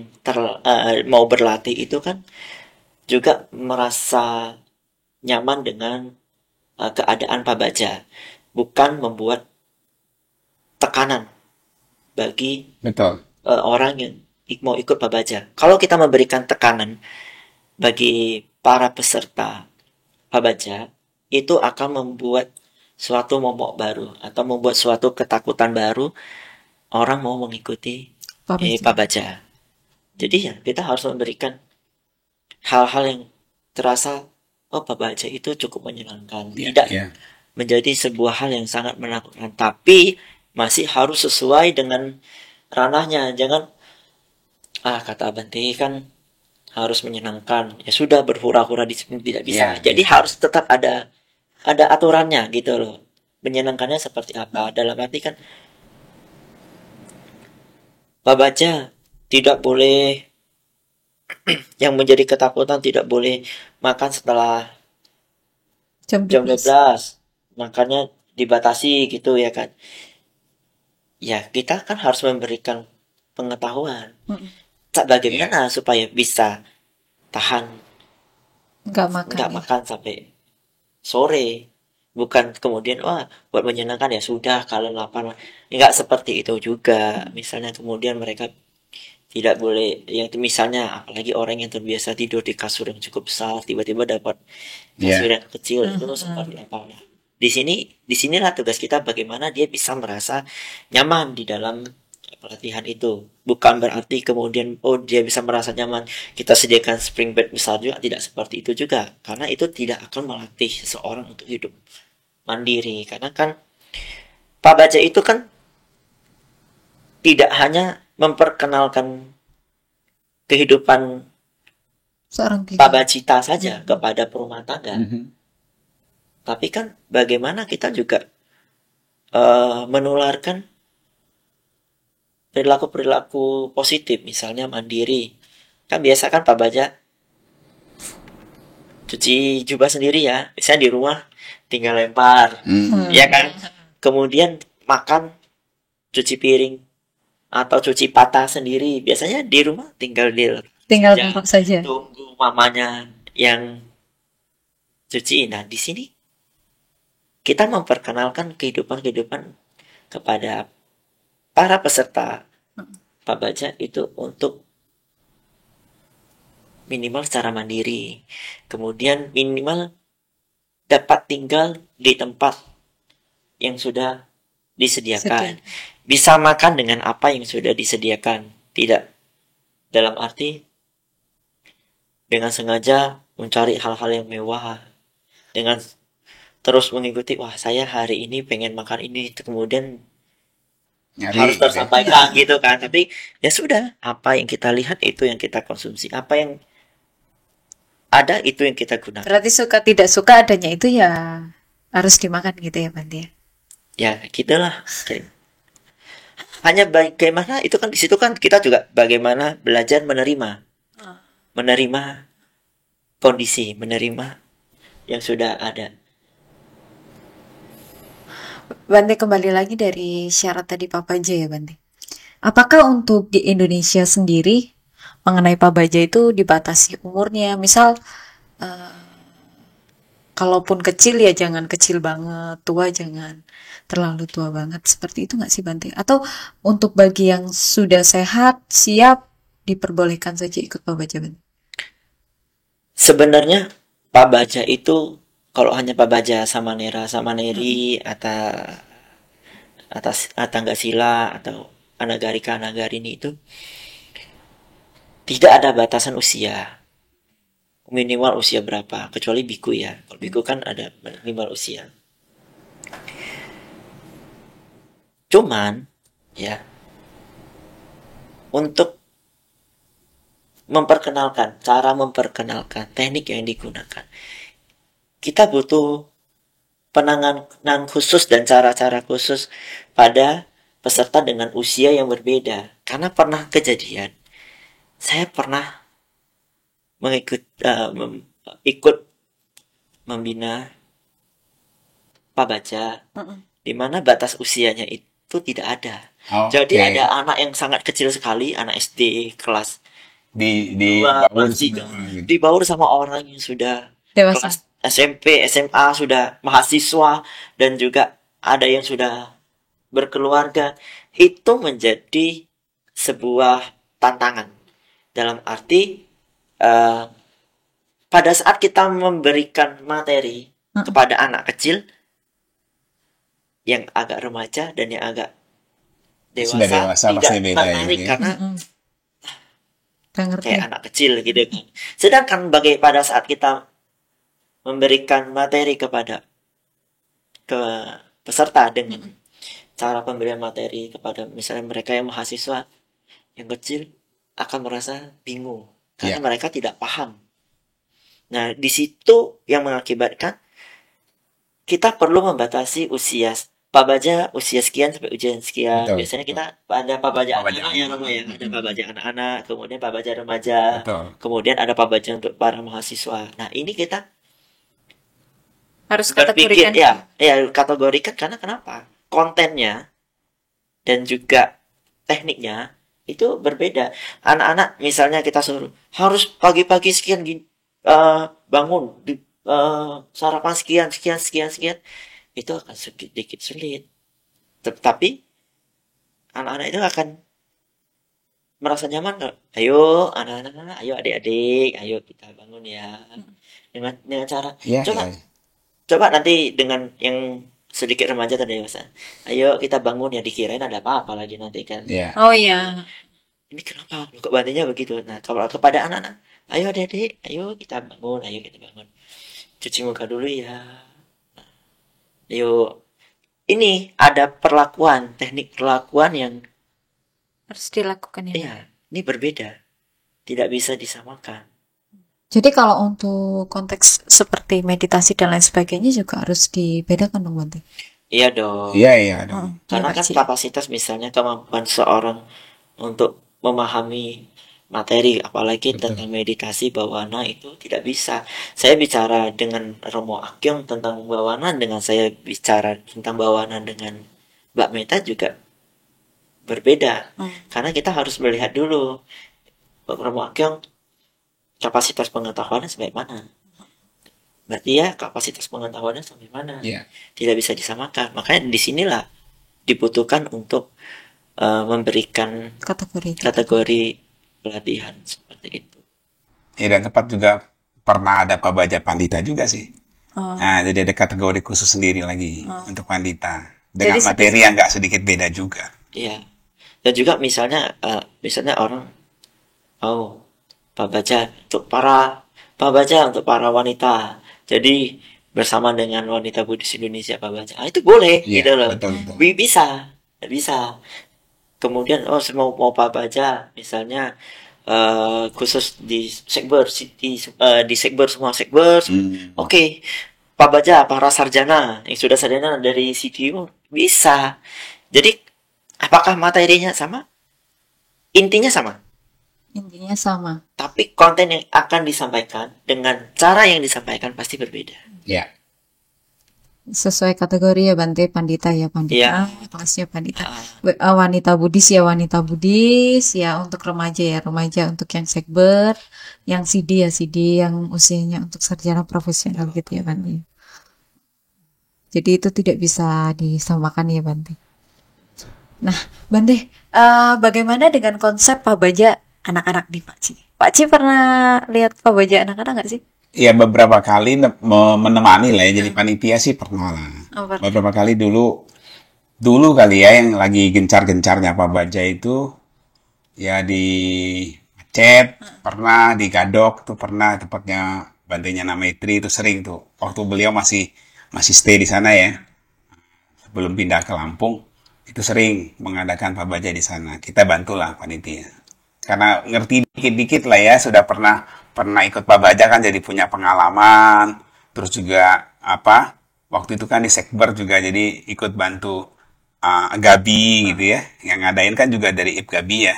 Speaker 1: mau berlatih itu kan juga merasa nyaman dengan keadaan Pabaja, bukan membuat tekanan bagi
Speaker 3: Betul.
Speaker 1: orang yang mau ikut Pabaja. Kalau kita memberikan tekanan bagi para peserta Pabaja, itu akan membuat suatu momok baru atau membuat suatu ketakutan baru, orang mau mengikuti Pabaja. Jadi ya kita harus memberikan hal-hal yang terasa, oh Pabaja itu cukup menyenangkan, tidak
Speaker 3: Ya.
Speaker 1: menjadi sebuah hal yang sangat menakutkan, tapi masih harus sesuai dengan ranahnya. Jangan kata Bante kan harus menyenangkan, ya sudah berhura-hura di sini tidak bisa.
Speaker 3: Ya,
Speaker 1: Jadi harus tetap ada aturannya gitu loh. Menyenangkannya seperti apa? Dalam arti kan Pak Baja tidak boleh, yang menjadi ketakutan tidak boleh makan setelah
Speaker 2: Jam
Speaker 1: jam
Speaker 2: 12.
Speaker 1: 12. Makanya dibatasi gitu ya kan. Ya, kita kan harus memberikan pengetahuan.
Speaker 2: Mm-mm.
Speaker 1: Bagaimana supaya bisa tahan
Speaker 2: Nggak makan
Speaker 1: nggak
Speaker 2: ya.
Speaker 1: makan sampai sore. Bukan kemudian, wah, buat menyenangkan ya sudah, kalau lapar. Nggak seperti itu juga. Misalnya kemudian mereka tidak boleh, yang itu misalnya, apalagi orang yang terbiasa tidur di kasur yang cukup besar, tiba-tiba dapat kasur
Speaker 3: Ya,
Speaker 1: yang kecil, itu seperti apa? Di sinilah tugas kita bagaimana dia bisa merasa nyaman di dalam pelatihan itu. Bukan berarti kemudian oh dia bisa merasa nyaman kita sediakan spring bed besar juga, tidak seperti itu juga. Karena itu tidak akan melatih seseorang untuk hidup mandiri. Karena kan Pak Baja itu kan tidak hanya memperkenalkan kehidupan
Speaker 2: Seorang
Speaker 1: Pak
Speaker 2: bidan.
Speaker 1: Bajita saja kepada perumah tangga, tapi kan bagaimana kita juga menularkan perilaku-perilaku positif, misalnya mandiri. Kan biasa kan Pak Baja cuci jubah sendiri ya, biasanya di rumah tinggal lempar, ya kan. Kemudian makan, cuci piring atau cuci patah sendiri, biasanya di rumah tinggal
Speaker 2: Tinggal
Speaker 1: ya,
Speaker 2: taruh saja.
Speaker 1: tunggu mamanya yang cuci. Nah, di sini kita memperkenalkan kehidupan-kehidupan kepada para peserta Pak Baja itu untuk minimal secara mandiri. Kemudian minimal dapat tinggal di tempat yang sudah disediakan. Bisa makan dengan apa yang sudah disediakan. Tidak dalam arti dengan sengaja mencari hal-hal yang mewah. Dengan terus mengikuti, wah saya hari ini pengen makan ini. Kemudian
Speaker 3: nyari
Speaker 1: harus
Speaker 3: gitu ya.
Speaker 1: tersampaikan gitu kan. Tapi ya sudah, apa yang kita lihat itu yang kita konsumsi. Apa yang ada itu yang kita gunakan.
Speaker 2: Berarti suka tidak suka adanya itu ya harus dimakan gitu ya Bante ya.
Speaker 1: Ya gitulah. Hanya bagaimana itu kan, di situ kan kita juga bagaimana belajar menerima kondisi, menerima yang sudah ada.
Speaker 2: Bante kembali lagi dari syarat tadi Pak Baja ya Bante. Apakah untuk di Indonesia sendiri mengenai Pak Baja itu dibatasi umurnya? Misal kalaupun kecil ya jangan kecil banget, tua jangan terlalu tua banget. Seperti itu nggak sih Bante? Atau untuk bagi yang sudah sehat, siap, diperbolehkan saja ikut Pak Baja Bante?
Speaker 1: Sebenarnya Pak Baja itu kalau hanya Pak Baja sama Nera sama Neri atas Tangga Sila atau Anagarika Anagarini itu tidak ada batasan usia. Minimal usia berapa, kecuali biku ya. Kalau biku kan ada minimal usia. Cuman ya, untuk cara memperkenalkan teknik yang digunakan, kita butuh penanganan khusus dan cara-cara khusus pada peserta dengan usia yang berbeda. Karena pernah kejadian, saya pernah ikut membina Pak Baja, di mana batas usianya itu tidak ada. Jadi
Speaker 3: Oke.
Speaker 1: ada anak yang sangat kecil sekali, anak SD kelas
Speaker 3: Di
Speaker 1: 2,
Speaker 3: baur
Speaker 1: kelas 3,
Speaker 3: semua gitu.
Speaker 1: dibaur sama orang yang sudah
Speaker 2: Dewasa.
Speaker 1: kelas SMP, SMA, sudah mahasiswa, dan juga ada yang sudah berkeluarga. Itu menjadi sebuah tantangan. Dalam arti pada saat kita memberikan materi kepada anak kecil yang agak remaja dan yang agak
Speaker 3: Sudah dewasa
Speaker 1: tidak
Speaker 3: pasti beda ya,
Speaker 1: tertarik
Speaker 3: ya.
Speaker 1: karena
Speaker 2: Nggak ngerti.
Speaker 1: kayak anak kecil gitu kan. Sedangkan pada saat kita memberikan materi kepada ke peserta dengan cara pemberian materi kepada misalnya mereka yang mahasiswa yang kecil akan merasa bingung karena mereka tidak paham. Nah, di situ yang mengakibatkan kita perlu membatasi usia Pak Baja usia sekian sampai ujian sekian.
Speaker 3: Betul.
Speaker 1: Biasanya kita ada Pak Baja
Speaker 3: Pak Baja
Speaker 1: anak-anak ya, Romo ya. Ada Pak Baja anak-anak, kemudian Pak Baja remaja,
Speaker 3: Betul.
Speaker 1: kemudian ada Pak Baja untuk para mahasiswa. Nah, ini kita
Speaker 2: Harus
Speaker 1: berpikir
Speaker 2: kategorikan.
Speaker 1: ya kategorikan karena kenapa? Kontennya dan juga tekniknya itu berbeda. Anak-anak misalnya kita suruh harus pagi-pagi sekian bangun sarapan sekian sekian sekian sekian, itu akan sedikit sulit. Tetapi anak-anak itu akan merasa nyaman kalau ayo anak-anak, ayo adik-adik, ayo kita bangun ya, dengan cara
Speaker 3: Ya,
Speaker 1: coba
Speaker 3: ya.
Speaker 1: coba nanti dengan yang sedikit remaja atau dewasa, ayo kita bangun ya, dikirain ada apa-apa lagi nanti kan.
Speaker 3: Ya.
Speaker 2: Oh iya.
Speaker 1: Ini kenapa kok bantunya begitu? Nah, kalau kepada anak-anak, ayo adik-adik, ayo kita bangun, ayo kita bangun, cuci muka dulu ya, ayo. Ini ada perlakuan, teknik perlakuan yang
Speaker 2: Harus dilakukan ya.
Speaker 1: ya ini berbeda, tidak bisa disamakan.
Speaker 2: Jadi kalau untuk konteks seperti meditasi dan lain sebagainya juga harus dibedakan dong Bante.
Speaker 1: Iya dong.
Speaker 3: Iya, iya dong.
Speaker 1: Karena
Speaker 2: Iya,
Speaker 1: kan
Speaker 2: Pak,
Speaker 1: kapasitas misalnya kemampuan seorang untuk memahami materi, apalagi
Speaker 3: Betul.
Speaker 1: tentang meditasi bawana itu tidak bisa. Saya bicara dengan Romo Akyong tentang bawana, dengan saya bicara tentang bawana dengan Mbak Meta juga berbeda. Karena kita harus melihat dulu Romo Akyong kapasitas pengetahuannya sampai mana. Berarti ya kapasitas pengetahuannya sampai mana.
Speaker 3: Iya.
Speaker 1: Tidak bisa disamakan. Makanya disinilah dibutuhkan untuk memberikan kategori pelatihan seperti itu.
Speaker 3: Ya, dan tempat juga pernah ada Pak Baja Pandita juga sih.
Speaker 2: Oh.
Speaker 3: Nah, jadi ada kategori khusus sendiri lagi untuk Pandita. Dengan
Speaker 2: Jadi
Speaker 3: materi yang nggak sedikit beda juga.
Speaker 1: Iya. Dan juga misalnya orang, oh, Pak Baja untuk para wanita. Jadi bersama dengan wanita Buddhis Indonesia Pak Baja. Ah, itu boleh
Speaker 3: Iya,
Speaker 1: gitu loh.
Speaker 3: betul.
Speaker 1: Bisa. Kemudian mau Pak Baja misalnya khusus di sekber di sekber semua sekber. Oke. Pak Baja para sarjana yang sudah sarjana dari CTU bisa. Jadi apakah materinya sama? Intinya sama.
Speaker 2: Intinya sama.
Speaker 1: Tapi konten yang akan disampaikan dengan cara yang disampaikan pasti berbeda.
Speaker 3: Ya.
Speaker 2: Sesuai kategori ya Bante, Pandita ya Pandita,
Speaker 1: Iya.
Speaker 2: kelasnya Pandita. Wanita Buddhis ya wanita Buddhis, ya untuk remaja ya remaja, untuk yang sekber, yang CD ya CD, yang usianya untuk sarjana profesional gitu ya Bante. Jadi itu tidak bisa disamakan ya Bante. Nah Bante, bagaimana dengan konsep Pak Baja anak-anak di Pak Ci? Pak Ci pernah lihat Pak Baja anak-anak nggak sih?
Speaker 3: Ya, beberapa kali menemani lah ya, jadi panitia sih pernah lah.
Speaker 2: Oh, pernah.
Speaker 3: Beberapa kali dulu kali ya yang lagi gencar-gencarnya Pak Baja itu ya di Aceh pernah, di Gadok tuh pernah, tempatnya Bantenya Nametri itu sering tuh. Waktu beliau masih stay di sana ya, sebelum pindah ke Lampung, itu sering mengadakan Pak Baja di sana. Kita bantulah panitia. Karena ngerti dikit-dikit lah ya, sudah pernah ikut Pak Baja kan, jadi punya pengalaman. Terus juga waktu itu kan di Sekber juga jadi ikut bantu Gabi gitu ya. Yang ngadain kan juga dari Gabi ya.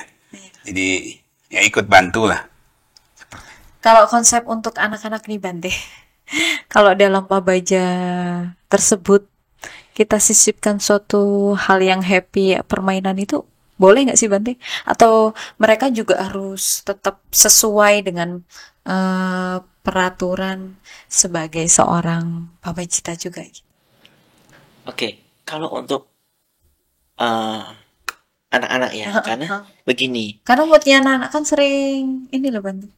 Speaker 3: Jadi ya ikut bantu lah.
Speaker 2: Kalau konsep untuk anak-anak nih Bante, kalau dalam Pak Baja tersebut kita sisipkan suatu hal yang happy, permainan itu boleh nggak sih Bante? Atau mereka juga harus tetap sesuai dengan peraturan sebagai seorang pabajita juga?
Speaker 1: Oke, kalau untuk anak-anak ya, karena begini.
Speaker 2: Karena buatnya anak-anak kan sering ini loh Bante.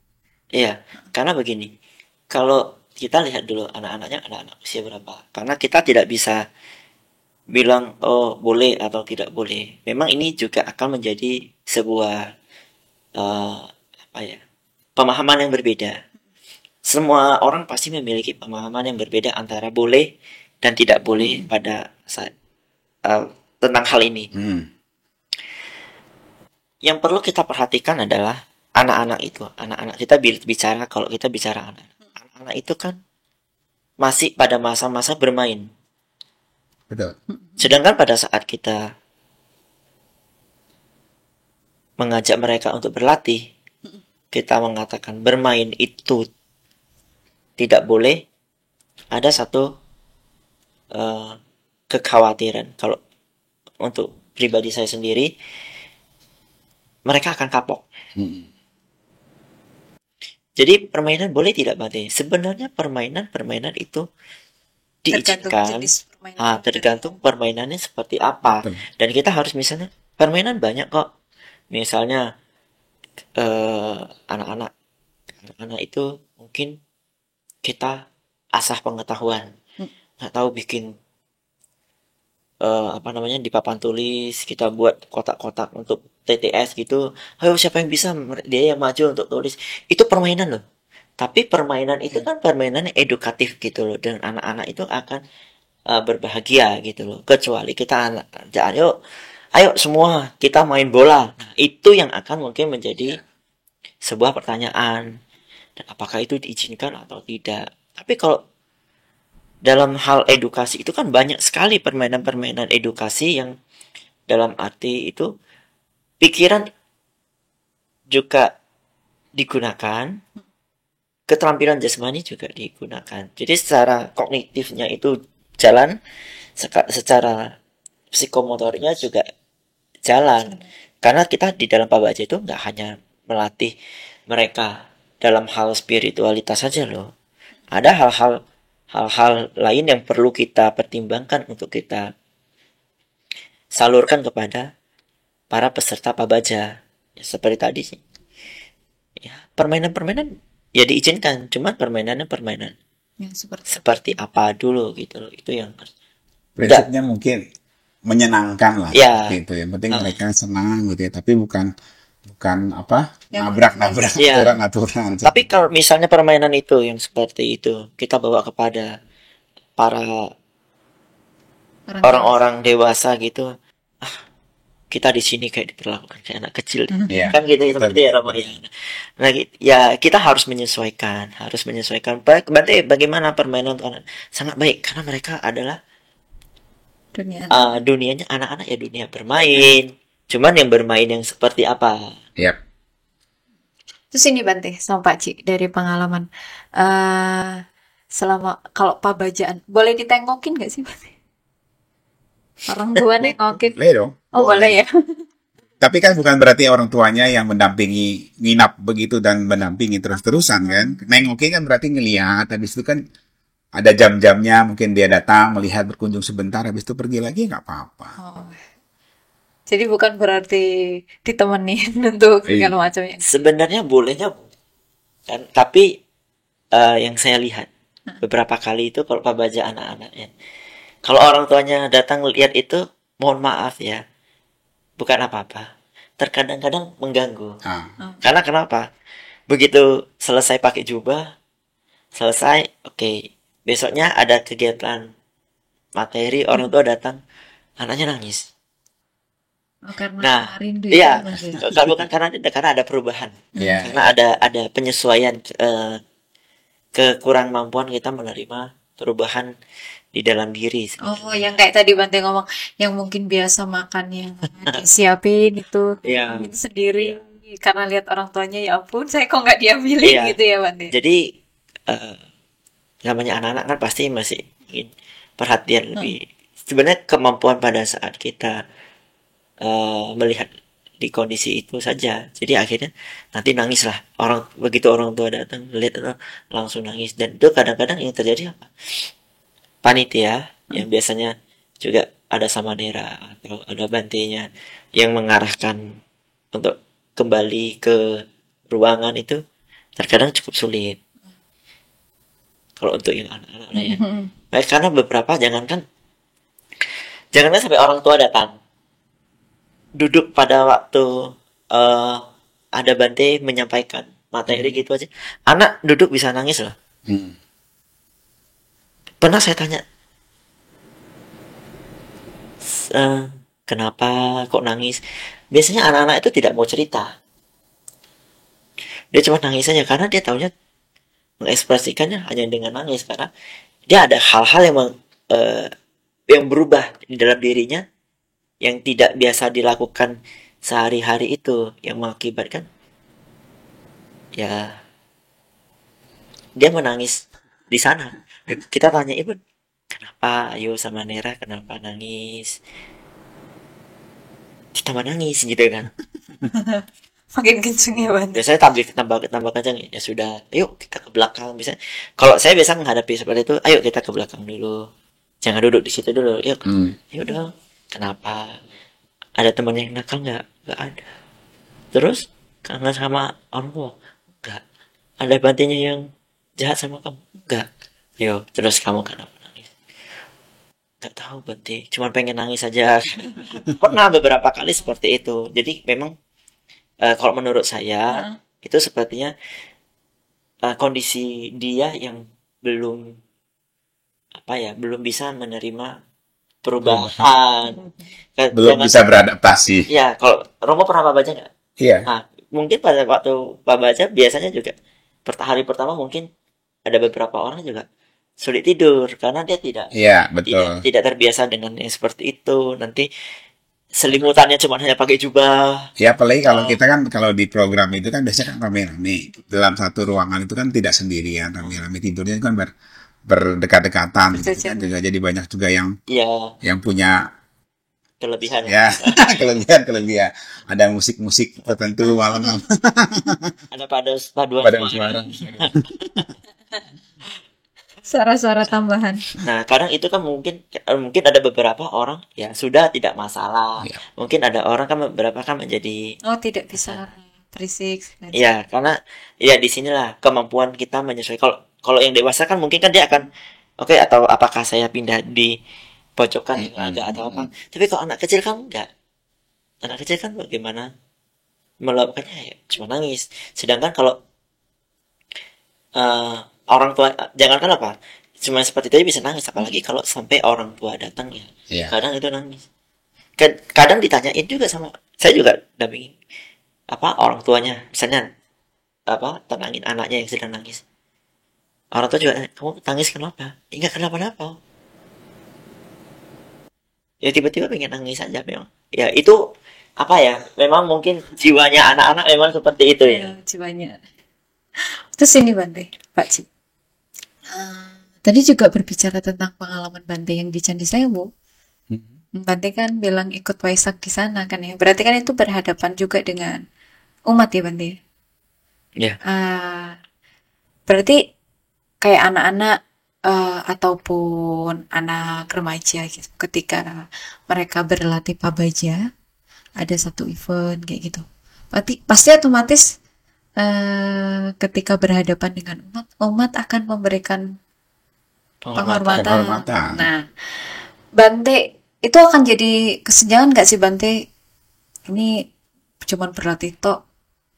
Speaker 1: Iya, karena begini. Kalau kita lihat dulu anak-anaknya anak-anak usia berapa. Karena kita tidak bisa bilang oh boleh atau tidak boleh. Memang ini juga akan menjadi sebuah pemahaman yang berbeda. Semua orang pasti memiliki pemahaman yang berbeda antara boleh dan tidak boleh pada saat tentang hal ini. Yang perlu kita perhatikan adalah anak-anak itu. Anak-anak kita bicara, kalau kita bicara anak-anak itu kan masih pada masa-masa bermain.
Speaker 3: Betul.
Speaker 1: Sedangkan pada saat kita mengajak mereka untuk berlatih, kita mengatakan bermain itu tidak boleh, ada satu kekhawatiran. Kalau untuk pribadi saya sendiri, mereka akan kapok. Jadi permainan boleh tidak Bante? Sebenarnya permainan itu diizinkan. Tergantung permainannya seperti apa.
Speaker 3: Betul.
Speaker 1: Dan kita harus misalnya permainan banyak kok. Misalnya anak-anak itu mungkin kita asah pengetahuan. Nggak tahu bikin di papan tulis, kita buat kotak-kotak untuk TTS gitu. Ayo siapa yang bisa, dia yang maju untuk tulis. Itu permainan loh. Tapi permainan itu kan permainan yang edukatif gitu loh, dan anak-anak itu akan berbahagia gitu loh. Kecuali kita ayo semua kita main bola. Nah, itu yang akan mungkin menjadi sebuah pertanyaan, dan apakah itu diizinkan atau tidak. Tapi kalau dalam hal edukasi itu kan banyak sekali permainan-permainan edukasi yang dalam arti itu pikiran juga digunakan, keterampilan jasmani juga digunakan. Jadi secara kognitifnya itu jalan, secara psikomotornya juga jalan. Karena kita di dalam Pabaja itu nggak hanya melatih mereka dalam hal spiritualitas saja loh. Ada hal-hal lain yang perlu kita pertimbangkan untuk kita salurkan kepada para peserta Pabaja. Ya, seperti tadi sih. Ya, permainan-permainan ya diizinkan, cuman permainannya permainan
Speaker 2: yang
Speaker 1: seperti apa dulu gitu loh. Itu yang
Speaker 3: prinsipnya mungkin menyenangkan lah
Speaker 1: ya,
Speaker 3: gitu. Yang penting mereka senang gitu ya, tapi bukan
Speaker 2: Yang
Speaker 3: nabrak
Speaker 1: ya.
Speaker 3: aturan.
Speaker 1: Tapi kalau misalnya permainan itu yang seperti itu kita bawa kepada para orang-orang dewasa gitu, kita di sini kayak diperlakukan kayak anak kecil, kan gitu ya, seperti ya Rama ya. Nah, ya kita harus menyesuaikan. Berarti bagaimana permainan itu sangat baik karena mereka adalah dunianya anak-anak ya, dunia bermain. Cuman yang bermain yang seperti apa?
Speaker 3: Yap.
Speaker 2: Terus ini Bante sama Pak Ci dari pengalaman selama kalau pabajaan boleh ditengokin nggak sih Bante? Orang tua nengokin?
Speaker 3: Boleh dong.
Speaker 2: Oh boleh ya.
Speaker 3: Tapi kan bukan berarti orang tuanya yang mendampingi, nginap begitu dan mendampingi terus-terusan kan. Nengokin kan berarti ngelihat, habis itu kan ada jam-jamnya, mungkin dia datang, melihat, berkunjung sebentar, habis itu pergi lagi, nggak apa-apa.
Speaker 2: Oh. Jadi bukan berarti ditemenin untuk segala macamnya.
Speaker 1: Sebenarnya bolehnya kan, tapi yang saya lihat beberapa kali itu kalau Pabaja anak-anaknya, kalau orang tuanya datang lihat itu, mohon maaf ya, bukan apa-apa. Terkadang-kadang mengganggu. Karena kenapa? Begitu selesai pakai jubah, selesai, oke. Besoknya ada kegiatan materi, orang tua datang, anaknya nangis.
Speaker 2: Karena rindu
Speaker 1: iya, bukan karena ada perubahan. Karena ada penyesuaian, kekurang mampuan kita menerima perubahan di dalam diri.
Speaker 2: Oh, yang kayak tadi Bante ngomong, yang mungkin biasa makan yang disiapin itu sendiri karena lihat orang tuanya, ya ampun, saya kok nggak diambilin gitu ya Bante.
Speaker 1: Jadi namanya anak-anak kan pasti masih ingin perhatian lebih. Sebenarnya kemampuan pada saat kita melihat di kondisi itu saja. Jadi akhirnya nanti nangis lah. Begitu orang tua datang lihat langsung nangis, dan itu kadang-kadang yang terjadi apa? Panitia yang biasanya juga ada samanera atau ada bantenya yang mengarahkan untuk kembali ke ruangan itu terkadang cukup sulit kalau untuk yang anak-anak ya. Baik, karena beberapa jangankan sampai orang tua datang, duduk pada waktu ada Bante menyampaikan materi gitu aja, anak duduk bisa nangis loh. Pernah saya tanya, kenapa kok nangis? Biasanya anak-anak itu tidak mau cerita. Dia cuma nangis saja karena dia tahunya mengekspresikannya hanya dengan nangis, karena dia ada hal-hal yang yang berubah di dalam dirinya yang tidak biasa dilakukan sehari-hari itu, yang mengakibatkan ya dia menangis di sana. Kita tanya ibu, kenapa Ayu sama Nera kenapa nangis, ditambah nangis gitu kan.
Speaker 2: Makin kenceng ya Bante.
Speaker 1: Biasanya tambah kencang, ya sudah, yuk kita ke belakang. Bisa, kalau saya biasa menghadapi seperti itu, ayo kita ke belakang dulu, jangan duduk di situ dulu, yuk. Yuk dong. Kenapa, ada teman yang nakal nggak ada. Terus kangen sama orang tua nggak, ada bantinya yang jahat sama kamu nggak. Yo, terus kamu kenapa nangis? Nggak tahu Banti, cuma pengen nangis aja. Pernah beberapa kali seperti itu. Jadi memang kalau menurut saya itu sepertinya kondisi dia yang belum belum bisa menerima perubahan.
Speaker 3: Belum
Speaker 1: Jangan
Speaker 3: bisa beradaptasi.
Speaker 1: ya, kalau Romo pernah baca nggak?
Speaker 3: Iya.
Speaker 1: Nah, mungkin pada waktu baca biasanya juga hari pertama mungkin ada beberapa orang juga sulit tidur karena dia
Speaker 3: Iya, betul.
Speaker 1: tidak terbiasa dengan yang seperti itu. Nanti selimutannya cuma hanya pakai jubah.
Speaker 3: Ya, apalagi kalau kita kan kalau di program itu kan biasanya kan rame-rame. Dalam satu ruangan itu kan tidak sendirian, rame-rame tidurnya itu kan berdekat-dekatan. Gitu kan juga jadi banyak juga yang
Speaker 1: Ya,
Speaker 3: punya
Speaker 1: kelebihan.
Speaker 3: ya kelebihan. Ada musik-musik tertentu malam
Speaker 1: Ada paduan
Speaker 3: pada
Speaker 1: suara.
Speaker 3: suara.
Speaker 2: Suara-suara tambahan.
Speaker 1: Nah, kadang itu kan mungkin ada beberapa orang ya sudah tidak masalah.
Speaker 3: Ya.
Speaker 1: Mungkin ada orang kan beberapa kan menjadi
Speaker 2: Oh, tidak bisa berisik.
Speaker 1: ya, karena ya disinilah kemampuan kita menyesuaikan. Kalau yang dewasa kan mungkin kan dia akan oke, atau apakah saya pindah di pojokan yang agak atau apa. Tapi kalau anak kecil kan enggak. Anak kecil kan bagaimana melakukannya, ya cuma nangis. Sedangkan kalau orang tua, jangankan apa, cuma seperti itu aja bisa nangis, apalagi kalau sampai orang tua datang ya.
Speaker 3: Iya.
Speaker 1: Kadang itu nangis. Kadang ditanyain juga sama saya juga dampingin orang tuanya, misalnya tenangin anaknya yang sedang nangis. Orang tua juga, kamu nangis kenapa? Enggak kenapa-napa. Ya tiba-tiba pengen nangis aja memang. Ya itu memang mungkin jiwanya anak-anak memang seperti itu ya.
Speaker 2: Jiwanya. Terus ini Bante, Pak Ci. Tadi juga berbicara tentang pengalaman Bante yang di Candi Sewu. Bante kan bilang ikut Waisak di sana kan ya. Berarti kan itu berhadapan juga dengan umat ya Bante.
Speaker 1: Ya.
Speaker 2: Berarti kayak anak-anak ataupun anak remaja gitu, ketika mereka berlatih pabaja, ada satu event kayak gitu. Pasti otomatis ketika berhadapan dengan umat akan memberikan penghormatan. Nah, Bante itu akan jadi kesenjangan nggak sih Bante? Ini cuman berlatih tok,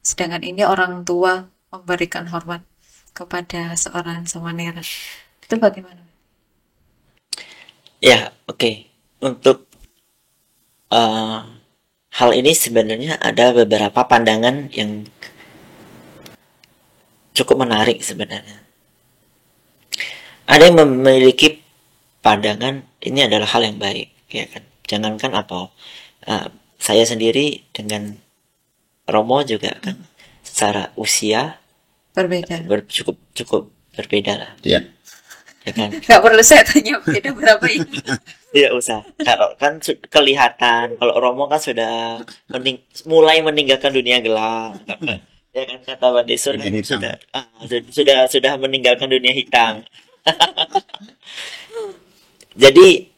Speaker 2: sedangkan ini orang tua memberikan hormat kepada seorang Samanera. Itu bagaimana?
Speaker 1: Ya, oke. Untuk hal ini sebenarnya ada beberapa pandangan yang cukup menarik sebenarnya. Ada yang memiliki pandangan ini adalah hal yang baik, ya kan. Jangankan saya sendiri dengan Romo juga kan secara usia
Speaker 2: Berbeda.
Speaker 1: cukup berbeda lah.
Speaker 3: Iya.
Speaker 1: Ya kan?
Speaker 2: Gak perlu saya tanya beda berapa ini.
Speaker 1: Tidak usah. Kalau kan kelihatan, kalau Romo kan sudah mulai meninggalkan dunia gelap. Ya kan, kata Bante sudah meninggalkan dunia hitam. Jadi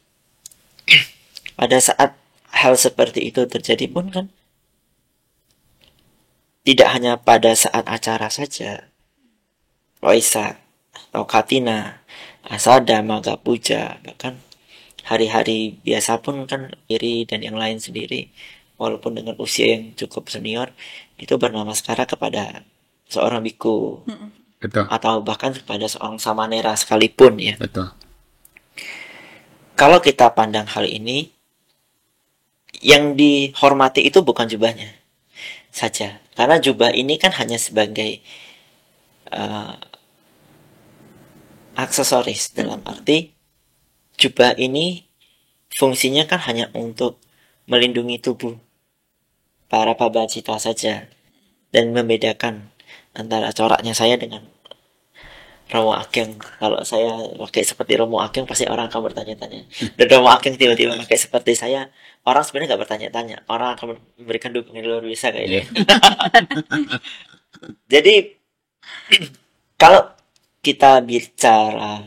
Speaker 1: pada saat hal seperti itu terjadi pun kan tidak hanya pada saat acara saja, Waisak atau Katina, Asada, Maga Puja, bahkan hari-hari biasa pun kan Iri dan yang lain sendiri, walaupun dengan usia yang cukup senior, itu bernamaskara kepada seorang biku.
Speaker 3: Betul.
Speaker 1: Atau bahkan kepada seorang Samanera sekalipun ya.
Speaker 3: Betul.
Speaker 1: Kalau kita pandang hal ini, yang dihormati itu bukan jubahnya saja, karena jubah ini kan hanya sebagai aksesoris, dalam arti jubah ini fungsinya kan hanya untuk melindungi tubuh para pabacita saja dan membedakan antara coraknya saya dengan Romo Ageng. Kalau saya pakai seperti Romo Ageng pasti orang akan bertanya-tanya. Dan Romo Ageng tiba-tiba pakai seperti saya, orang sebenarnya nggak bertanya-tanya. Orang akan memberikan dukungan luar biasa kayaknya. Jadi kalau kita bicara,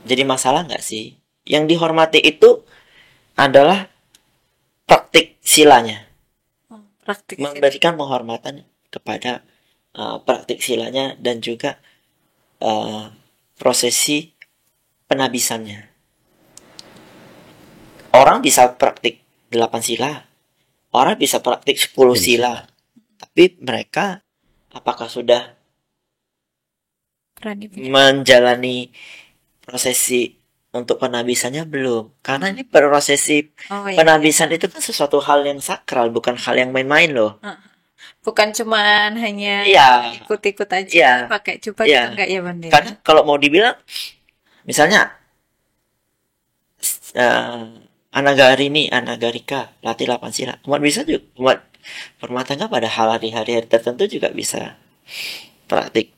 Speaker 1: jadi masalah nggak sih? Yang dihormati itu adalah praktik silanya,
Speaker 2: Praktik
Speaker 1: memberikan penghormatan kepada praktik silanya dan juga prosesi penabisannya. Orang bisa praktik 8 sila, orang bisa praktik 10 sila, tapi mereka apakah sudah
Speaker 2: berani.
Speaker 1: menjalani prosesi untuk penabisannya? Belum, karena ini prosesi
Speaker 2: Oh iya.
Speaker 1: penabisan itu kan sesuatu hal yang sakral, bukan hal yang main-main loh.
Speaker 2: Bukan cuman hanya
Speaker 1: Iya.
Speaker 2: ikut-ikut aja,
Speaker 1: Iya.
Speaker 2: pakai jubah
Speaker 1: Iya.
Speaker 2: gitu enggak ya Bang?
Speaker 1: Karena kalau mau dibilang, misalnya Anagarika latih 8 sila, umat bisa juga, umat rumah tangga pada hari-hari tertentu juga bisa praktik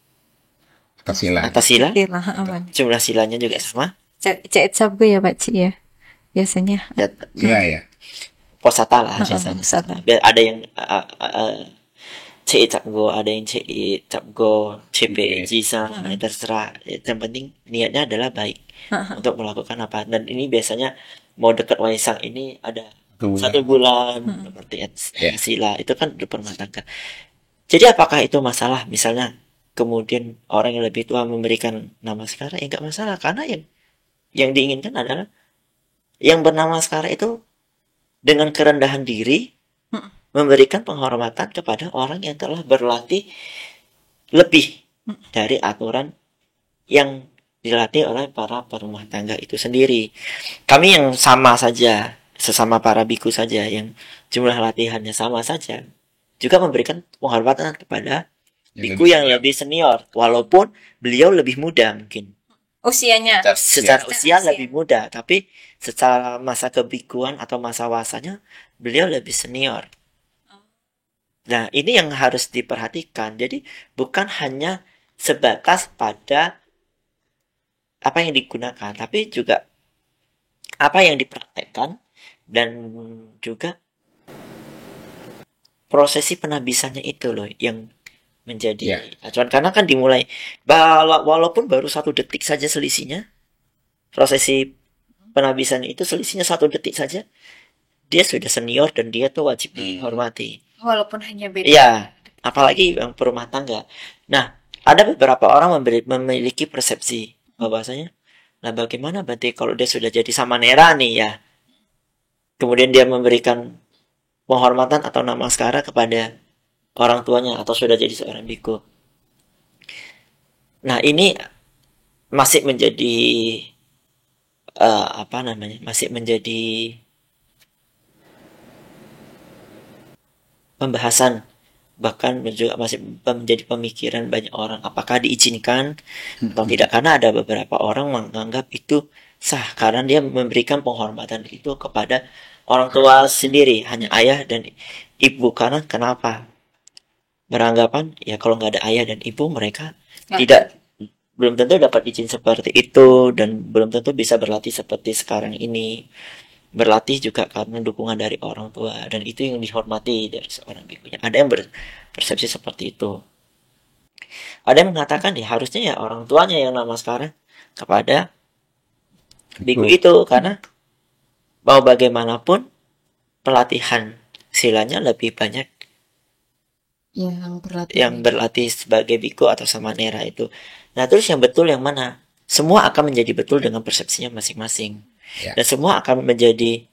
Speaker 3: Atas sila.
Speaker 1: atas sila.
Speaker 2: Sila, aman.
Speaker 1: Jumlah silanya juga sama.
Speaker 2: Jahit sabu ya Pak Ci ya. Biasanya.
Speaker 3: Iya, ya.
Speaker 1: Posata lah biasanya.
Speaker 2: Posata.
Speaker 1: Ada yang cek capgo, ada yang cek capgo, CP, jisa, terserah. Yang penting niatnya adalah baik untuk melakukan apa. Dan ini biasanya mau dekat Waisak ini ada 1 bulan seperti sila itu kan berumah tangga. Jadi apakah itu masalah? Misalnya kemudian orang yang lebih tua memberikan nama sekara, ya nggak masalah, karena yang diinginkan adalah yang bernama sekara itu dengan kerendahan diri memberikan penghormatan kepada orang yang telah berlatih lebih dari aturan yang dilatih oleh para perumah tangga itu sendiri. Kami yang sama saja, sesama para biku saja, yang jumlah latihannya sama saja, juga memberikan penghormatan kepada biku yang lebih senior, walaupun beliau lebih muda mungkin.
Speaker 2: Usianya.
Speaker 1: Secara usia lebih muda, tapi secara masa kebikuan atau masa wasanya beliau lebih senior. Nah, ini yang harus diperhatikan. Jadi bukan hanya sebatas pada apa yang digunakan, tapi juga apa yang dipraktekkan dan juga prosesi penabisannya itu loh yang menjadi acuan. Karena kan dimulai walaupun baru 1 detik saja selisihnya, prosesi penabisan itu selisihnya 1 detik saja, dia sudah senior dan dia tuh wajib dihormati.
Speaker 2: Walaupun hanya beda.
Speaker 1: Iya, apalagi yang perumah tangga. Nah, ada beberapa orang memiliki persepsi bahwasanya, nah bagaimana berarti kalau dia sudah jadi samanera nih ya, kemudian dia memberikan penghormatan atau nama sekara kepada orang tuanya atau sudah jadi seorang biku. Nah, ini masih menjadi masih menjadi pembahasan, bahkan juga masih menjadi pemikiran banyak orang apakah diizinkan atau tidak, karena ada beberapa orang menganggap itu sah karena dia memberikan penghormatan itu kepada orang tua sendiri, hanya ayah dan ibu. Karena kenapa? Beranggapan ya kalau nggak ada ayah dan ibu mereka belum tentu dapat izin seperti itu dan belum tentu bisa berlatih seperti sekarang ini. Berlatih juga karena dukungan dari orang tua, dan itu yang dihormati dari seorang bikunya. Ada yang berpersepsi seperti itu. Ada yang mengatakan ya harusnya ya orang tuanya yang nama sekarang kepada biku itu, karena mau bagaimanapun pelatihan silanya lebih banyak yang berlatih sebagai biku atau samanera itu. Nah, terus yang betul yang mana? Semua akan menjadi betul dengan persepsinya masing-masing. Dan semua akan menjadi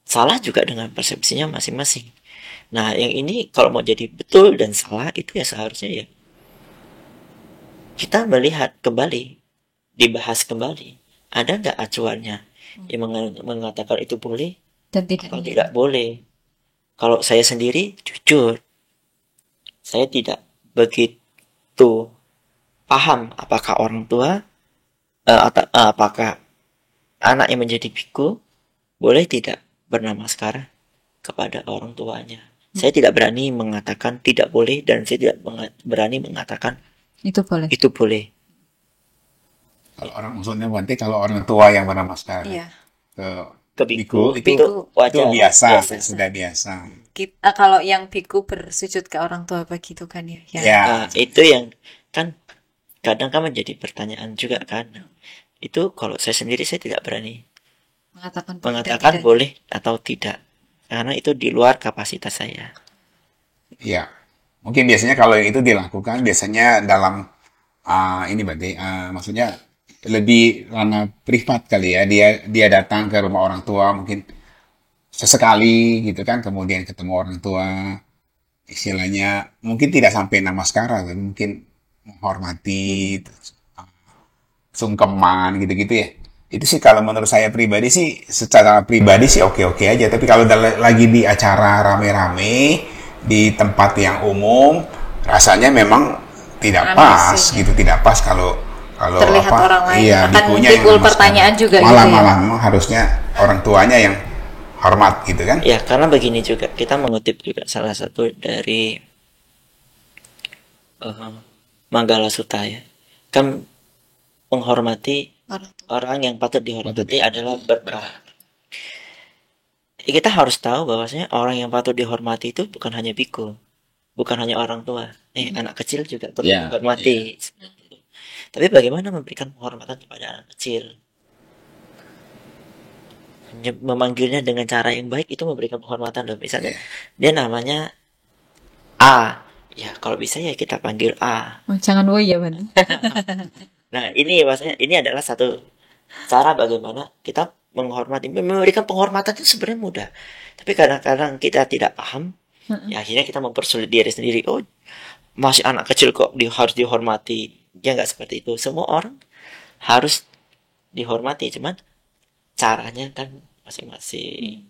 Speaker 1: salah juga dengan persepsinya masing-masing. Nah, yang ini kalau mau jadi betul dan salah itu ya seharusnya ya kita melihat kembali, dibahas kembali. Ada nggak acuannya yang mengatakan itu boleh
Speaker 2: dan
Speaker 1: atau tidak boleh? Kalau saya sendiri jujur, saya tidak begitu paham apakah orang tua atau apakah anak yang menjadi biku boleh tidak bernamaskara kepada orang tuanya. Saya tidak berani mengatakan tidak boleh, dan saya tidak berani mengatakan
Speaker 2: Itu boleh.
Speaker 1: itu boleh.
Speaker 3: Kalau orang maksudnya Bante, kalau orang tua yang bernamaskara
Speaker 2: Iya.
Speaker 3: ke
Speaker 1: Ke biku
Speaker 3: biku
Speaker 1: itu
Speaker 3: itu
Speaker 1: wajar,
Speaker 3: biasa,
Speaker 1: biasa.
Speaker 3: sudah biasa.
Speaker 2: Kita, kalau yang biku bersujud ke orang tua begitu kan ya.
Speaker 3: Ya,
Speaker 1: Nah, itu yang kan kadang kan menjadi pertanyaan juga kan. Itu kalau saya sendiri saya tidak berani mengatakan
Speaker 2: tidak.
Speaker 1: boleh atau tidak, karena itu di luar kapasitas saya.
Speaker 3: ya. Mungkin biasanya kalau itu dilakukan biasanya dalam ini berarti maksudnya lebih ranah privat kali ya. Dia datang ke rumah orang tua mungkin sesekali gitu kan, kemudian ketemu orang tua, istilahnya mungkin tidak sampai namaskara, tapi mungkin menghormati, terus, sungkeman gitu-gitu ya. Itu sih kalau menurut saya pribadi sih, secara pribadi sih oke-oke aja. Tapi kalau lagi di acara rame-rame, di tempat yang umum, rasanya memang tidak
Speaker 2: Aneh
Speaker 3: pas
Speaker 2: sih, ya.
Speaker 3: gitu, tidak pas kalau kalau
Speaker 2: Terlihat orang lain.
Speaker 3: iya,
Speaker 2: Akan
Speaker 3: bikunya yang
Speaker 2: timbul
Speaker 3: namaskara.
Speaker 2: pertanyaan juga gitu
Speaker 3: Malah
Speaker 2: ya.
Speaker 3: malah memang harusnya orang tuanya yang hormat gitu kan.
Speaker 1: Ya, karena begini juga, kita mengutip juga salah satu dari Manggala Sutta ya. Kan menghormati orang yang patut dihormati adalah berkah. Kita harus tahu bahwasanya orang yang patut dihormati itu bukan hanya biku, bukan hanya orang tua. Anak kecil juga perlu
Speaker 3: Ya,
Speaker 1: dihormati. Tapi bagaimana memberikan penghormatan kepada anak kecil? Memanggilnya dengan cara yang baik itu memberikan penghormatan loh. Misalnya dia namanya A, ya kalau bisa ya kita panggil A.
Speaker 2: Oh, jangan woi ya, Bang.
Speaker 1: Nah, ini maksudnya ini adalah satu cara bagaimana kita menghormati, memberikan penghormatan itu sebenarnya mudah. Tapi kadang-kadang kita tidak paham, ya akhirnya kita mempersulit diri sendiri. Oh, masih anak kecil kok harus dihormati. Ya nggak seperti itu. Semua orang harus dihormati, cuman caranya kan masing-masing.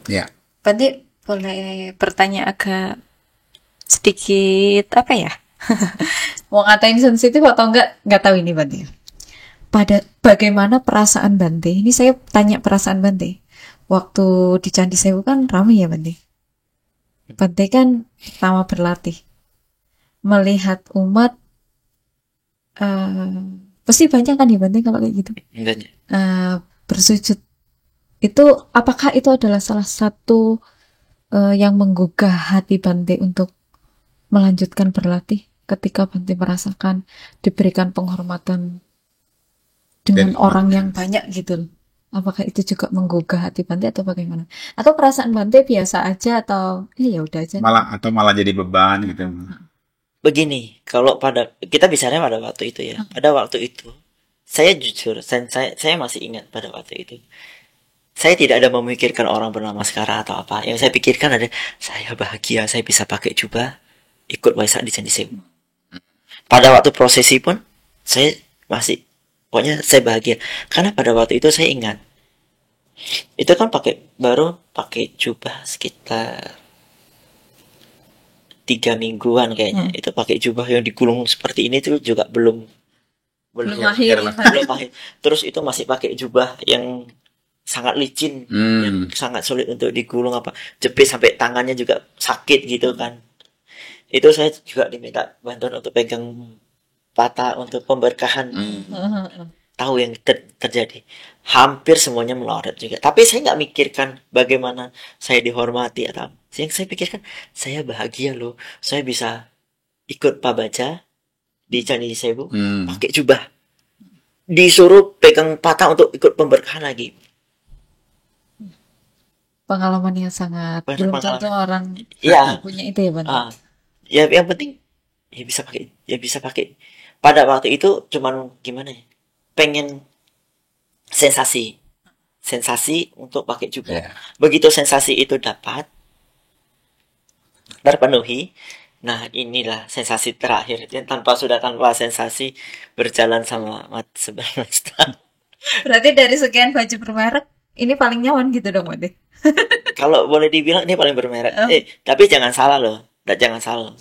Speaker 3: Ya.
Speaker 2: Berarti boleh bertanya agak sedikit apa ya? Mau ngatain sensitif atau enggak tahu ini Bante. Bagaimana perasaan Bante? Ini saya tanya perasaan Bante. Waktu di Candi Sewu kan ramai ya Bante. Bante kan pertama berlatih. Melihat umat pasti banyak kan ya Bante kalau kayak gitu. Bersujud. Itu apakah itu adalah salah satu yang menggugah hati Bante untuk melanjutkan berlatih ketika Bante merasakan diberikan penghormatan dengan orang yang banyak gitu? Apakah itu juga menggugah hati Bante atau bagaimana? Atau perasaan Bante biasa aja atau ya udah aja?
Speaker 3: Malah jadi beban gitu.
Speaker 1: Begini, kalau kita bicaranya pada waktu itu ya. Pada waktu itu saya jujur, saya masih ingat pada waktu itu. Saya tidak ada memikirkan orang bernamaskara atau apa. Yang saya pikirkan ada, saya bahagia, saya bisa pakai jubah, ikut Waisak di Candi Sewu. Pada waktu prosesi pun, saya masih, pokoknya saya bahagia. Karena pada waktu itu saya ingat, itu kan baru pakai jubah sekitar 3 mingguan kayaknya. Itu pakai jubah yang digulung seperti ini tuh juga belum
Speaker 2: mahir.
Speaker 1: Terus itu masih pakai jubah yang sangat licin, yang sangat sulit untuk digulung, jepit sampai tangannya juga sakit gitu kan. Itu saya juga diminta bantuan untuk pegang patah untuk pemberkahan. Tahu yang terjadi, hampir semuanya melorot juga. Tapi saya nggak mikirkan bagaimana saya dihormati atau yang saya pikirkan, saya bahagia loh, saya bisa ikut Pak Baca di Candi Sewu pakai jubah, disuruh pegang patah untuk ikut pemberkahan lagi.
Speaker 2: Pengalaman yang sangat belum tentu orang punya itu ya Bang.
Speaker 1: Ya yang penting ya bisa pakai. Pada waktu itu cuman gimana ya, pengen sensasi untuk pakai jubah. Begitu sensasi itu terpenuhi, nah inilah sensasi terakhir. Tanpa sensasi berjalan sama Mat 11 tahun.
Speaker 2: Berarti dari sekian baju bermerek ini paling nyaman gitu dong, Bang.
Speaker 1: Kalau boleh dibilang ini paling bermerek. Tapi jangan salah loh. Jangan salah.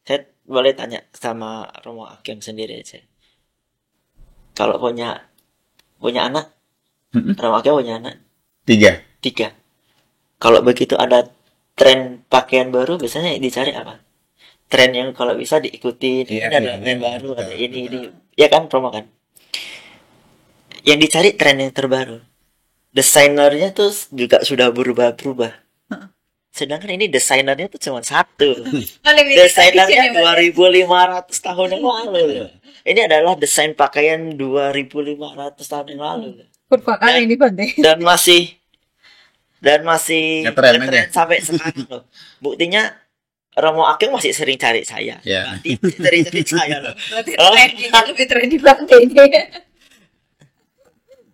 Speaker 1: Saya boleh tanya sama Romo Ageng sendiri aja. Kalau punya punya anak,
Speaker 3: Mm-mm.
Speaker 1: Romo Akil punya anak
Speaker 3: 3.
Speaker 1: 3. Kalau begitu ada tren pakaian baru, biasanya dicari apa? Tren yang kalau bisa diikuti.
Speaker 3: Iya,
Speaker 1: Ini ada
Speaker 3: iya,
Speaker 1: tren
Speaker 3: iya,
Speaker 1: baru,
Speaker 3: betul,
Speaker 1: ada ini,
Speaker 3: betul.
Speaker 1: ya kan promo kan. Yang dicari tren yang terbaru. Desainernya tuh juga sudah berubah-berubah. Sedangkan ini desainernya tuh cuma satu. Desainernya 2.500 tahun yang lalu loh. Ini adalah desain pakaian 2.500 tahun yang lalu loh.
Speaker 2: Kurvakan ini Bante.
Speaker 1: Dan masih
Speaker 3: Ngetren
Speaker 1: ngetren
Speaker 3: aja.
Speaker 1: sampai sekarang loh. Buktinya Romo Akil masih sering cari saya.
Speaker 3: Ya.
Speaker 1: Sering cari saya loh.
Speaker 2: Berarti trendinya lebih trendy Bante ini.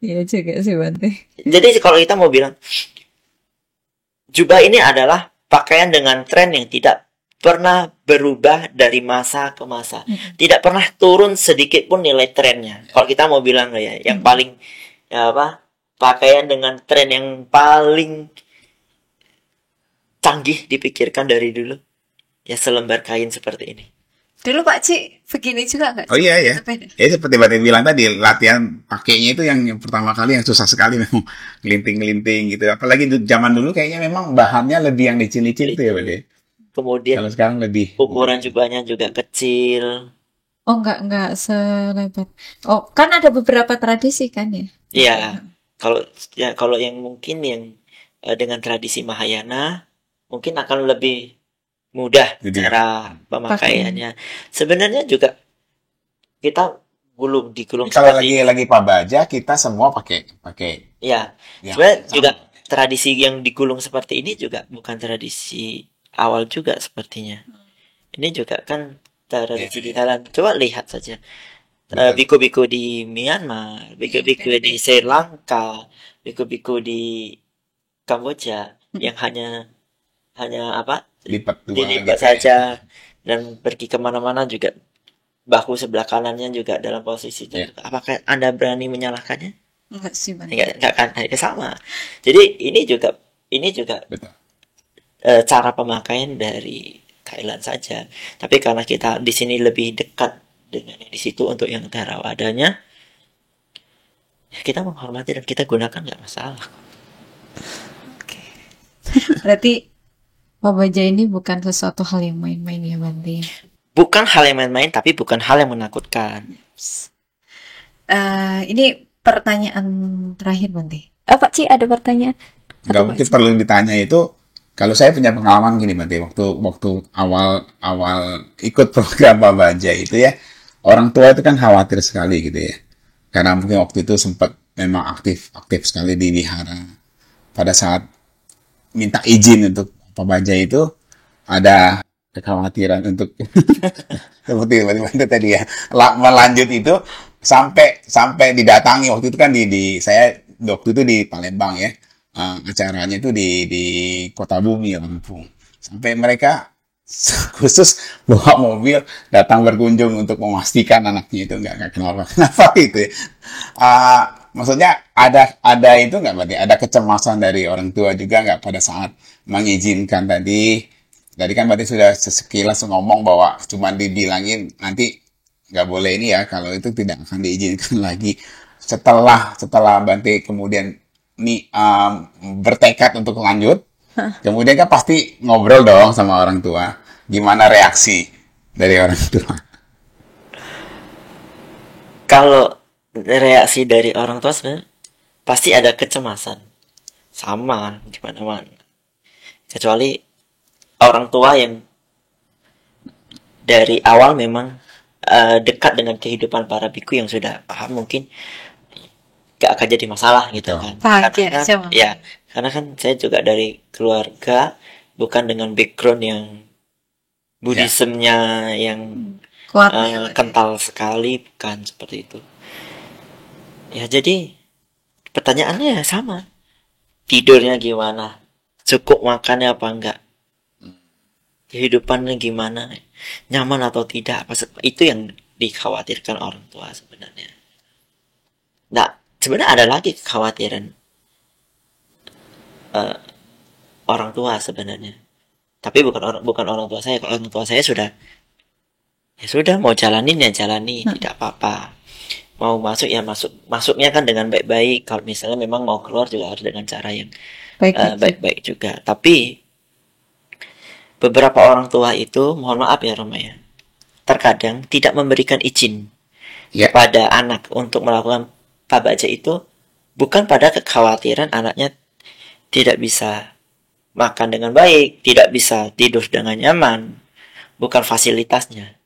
Speaker 2: Iya juga sih Bante.
Speaker 1: Jadi kalau kita mau bilang jubah ini adalah pakaian dengan tren yang tidak pernah berubah dari masa ke masa. Tidak pernah turun sedikit pun nilai trennya. Kalau kita mau bilang ya, yang paling pakaian dengan tren yang paling canggih dipikirkan dari dulu, ya selembar kain seperti ini.
Speaker 2: Dulu Pak Ci begini juga nggak?
Speaker 3: Oh iya ya.
Speaker 2: Sepeda.
Speaker 3: Ya seperti Bapak bilang tadi, latihan pakainya itu yang pertama kali yang susah sekali memang gelinting-gelinting gitu. Apalagi zaman dulu kayaknya memang bahannya lebih yang licin-licin itu ya, Pak.
Speaker 1: Kemudian
Speaker 3: Kalau sekarang lebih
Speaker 1: ukuran jubahnya juga kecil.
Speaker 2: Oh nggak selebar. Oh kan ada beberapa tradisi kan ya?
Speaker 1: Iya. Kalau yang mungkin yang dengan tradisi Mahayana mungkin akan lebih mudah
Speaker 3: Gitu ya.
Speaker 1: cara pemakaiannya. Sebenarnya juga kita belum digulung
Speaker 3: kalau
Speaker 1: seperti
Speaker 3: lagi pabaja kita semua pakai
Speaker 1: ya.
Speaker 3: ya,
Speaker 1: Sebenarnya
Speaker 3: sama.
Speaker 1: juga tradisi yang digulung seperti ini juga bukan tradisi awal juga sepertinya. Ini juga kan tradisi di Thailand. Coba lihat saja.
Speaker 3: Betul.
Speaker 1: Biku-biku di Myanmar, biku-biku di Sri Lanka, biku-biku di Kamboja yang hanya apa?
Speaker 3: lipat dua
Speaker 1: Dilipat
Speaker 3: gitu.
Speaker 1: saja dan pergi kemana-mana juga bahu sebelah kanannya juga dalam posisi itu.
Speaker 3: Ya.
Speaker 1: Apakah Anda berani menyalahkannya?
Speaker 2: Enggak sih Bante.
Speaker 1: Enggak kan, sama. Jadi ini juga
Speaker 3: Betul.
Speaker 1: cara pemakaian dari Thailand saja. Tapi karena kita di sini lebih dekat dengan yang di situ untuk yang Therawadanya, ya kita menghormati dan kita gunakan nggak masalah.
Speaker 2: Oke. Berarti pabaja ini bukan sesuatu hal yang main-main ya Bante.
Speaker 1: Bukan hal yang main-main, tapi bukan hal yang menakutkan.
Speaker 2: Ini pertanyaan terakhir Bante. Pak Ci ada pertanyaan?
Speaker 3: Nggak mungkin perlu ditanya itu. Kalau saya punya pengalaman gini, Bante, waktu awal ikut program pabaja itu ya, orang tua itu kan khawatir sekali gitu ya, karena mungkin waktu itu sempat memang aktif sekali di wihara. Pada saat minta izin untuk pabaja itu ada kekhawatiran untuk seperti Bante tadi ya, melanjut itu sampai didatangi waktu itu kan saya waktu itu di Palembang ya. Acaranya itu di Kota Bumi Lampung. Sampai mereka khusus bawa mobil datang berkunjung untuk memastikan anaknya itu nggak kenapa gitu ya. Maksudnya ada itu nggak berarti ada kecemasan dari orang tua juga nggak pada saat mengizinkan tadi kan berarti sudah sekilas ngomong bahwa cuma dibilangin nanti nggak boleh ini ya, kalau itu tidak akan diizinkan lagi. Setelah Bante kemudian bertekad untuk lanjut, kemudian kan pasti ngobrol dong sama orang tua. Gimana reaksi dari orang tua?
Speaker 1: Kalau reaksi dari orang tua sebenarnya pasti ada kecemasan, sama di mana-mana. Kecuali orang tua yang dari awal memang dekat dengan kehidupan para biku yang sudah paham, mungkin gak akan jadi masalah gitu kan.
Speaker 2: Bahagia aja, Mama.
Speaker 1: Ya, karena kan saya juga dari keluarga bukan dengan background yang Buddhismenya yang
Speaker 2: Kuat.
Speaker 1: kental sekali, bukan seperti itu. Ya jadi pertanyaannya sama. Tidurnya gimana? Cukup makannya apa enggak? Kehidupannya gimana? Nyaman atau tidak? Itu yang dikhawatirkan orang tua sebenarnya. Nah, sebenarnya ada lagi kekhawatiran orang tua sebenarnya. Tapi bukan orang tua saya. Kalau orang tua saya sudah mau jalanin ya jalani, tidak apa-apa. mau masuk ya masuknya kan dengan baik-baik. Kalau misalnya memang mau keluar juga harus dengan cara yang baik-baik juga. Tapi beberapa orang tua itu, mohon maaf ya Roma ya, terkadang tidak memberikan izin kepada anak untuk melakukan pabaca itu, bukan pada kekhawatiran anaknya tidak bisa makan dengan baik, tidak bisa tidur dengan nyaman, bukan fasilitasnya,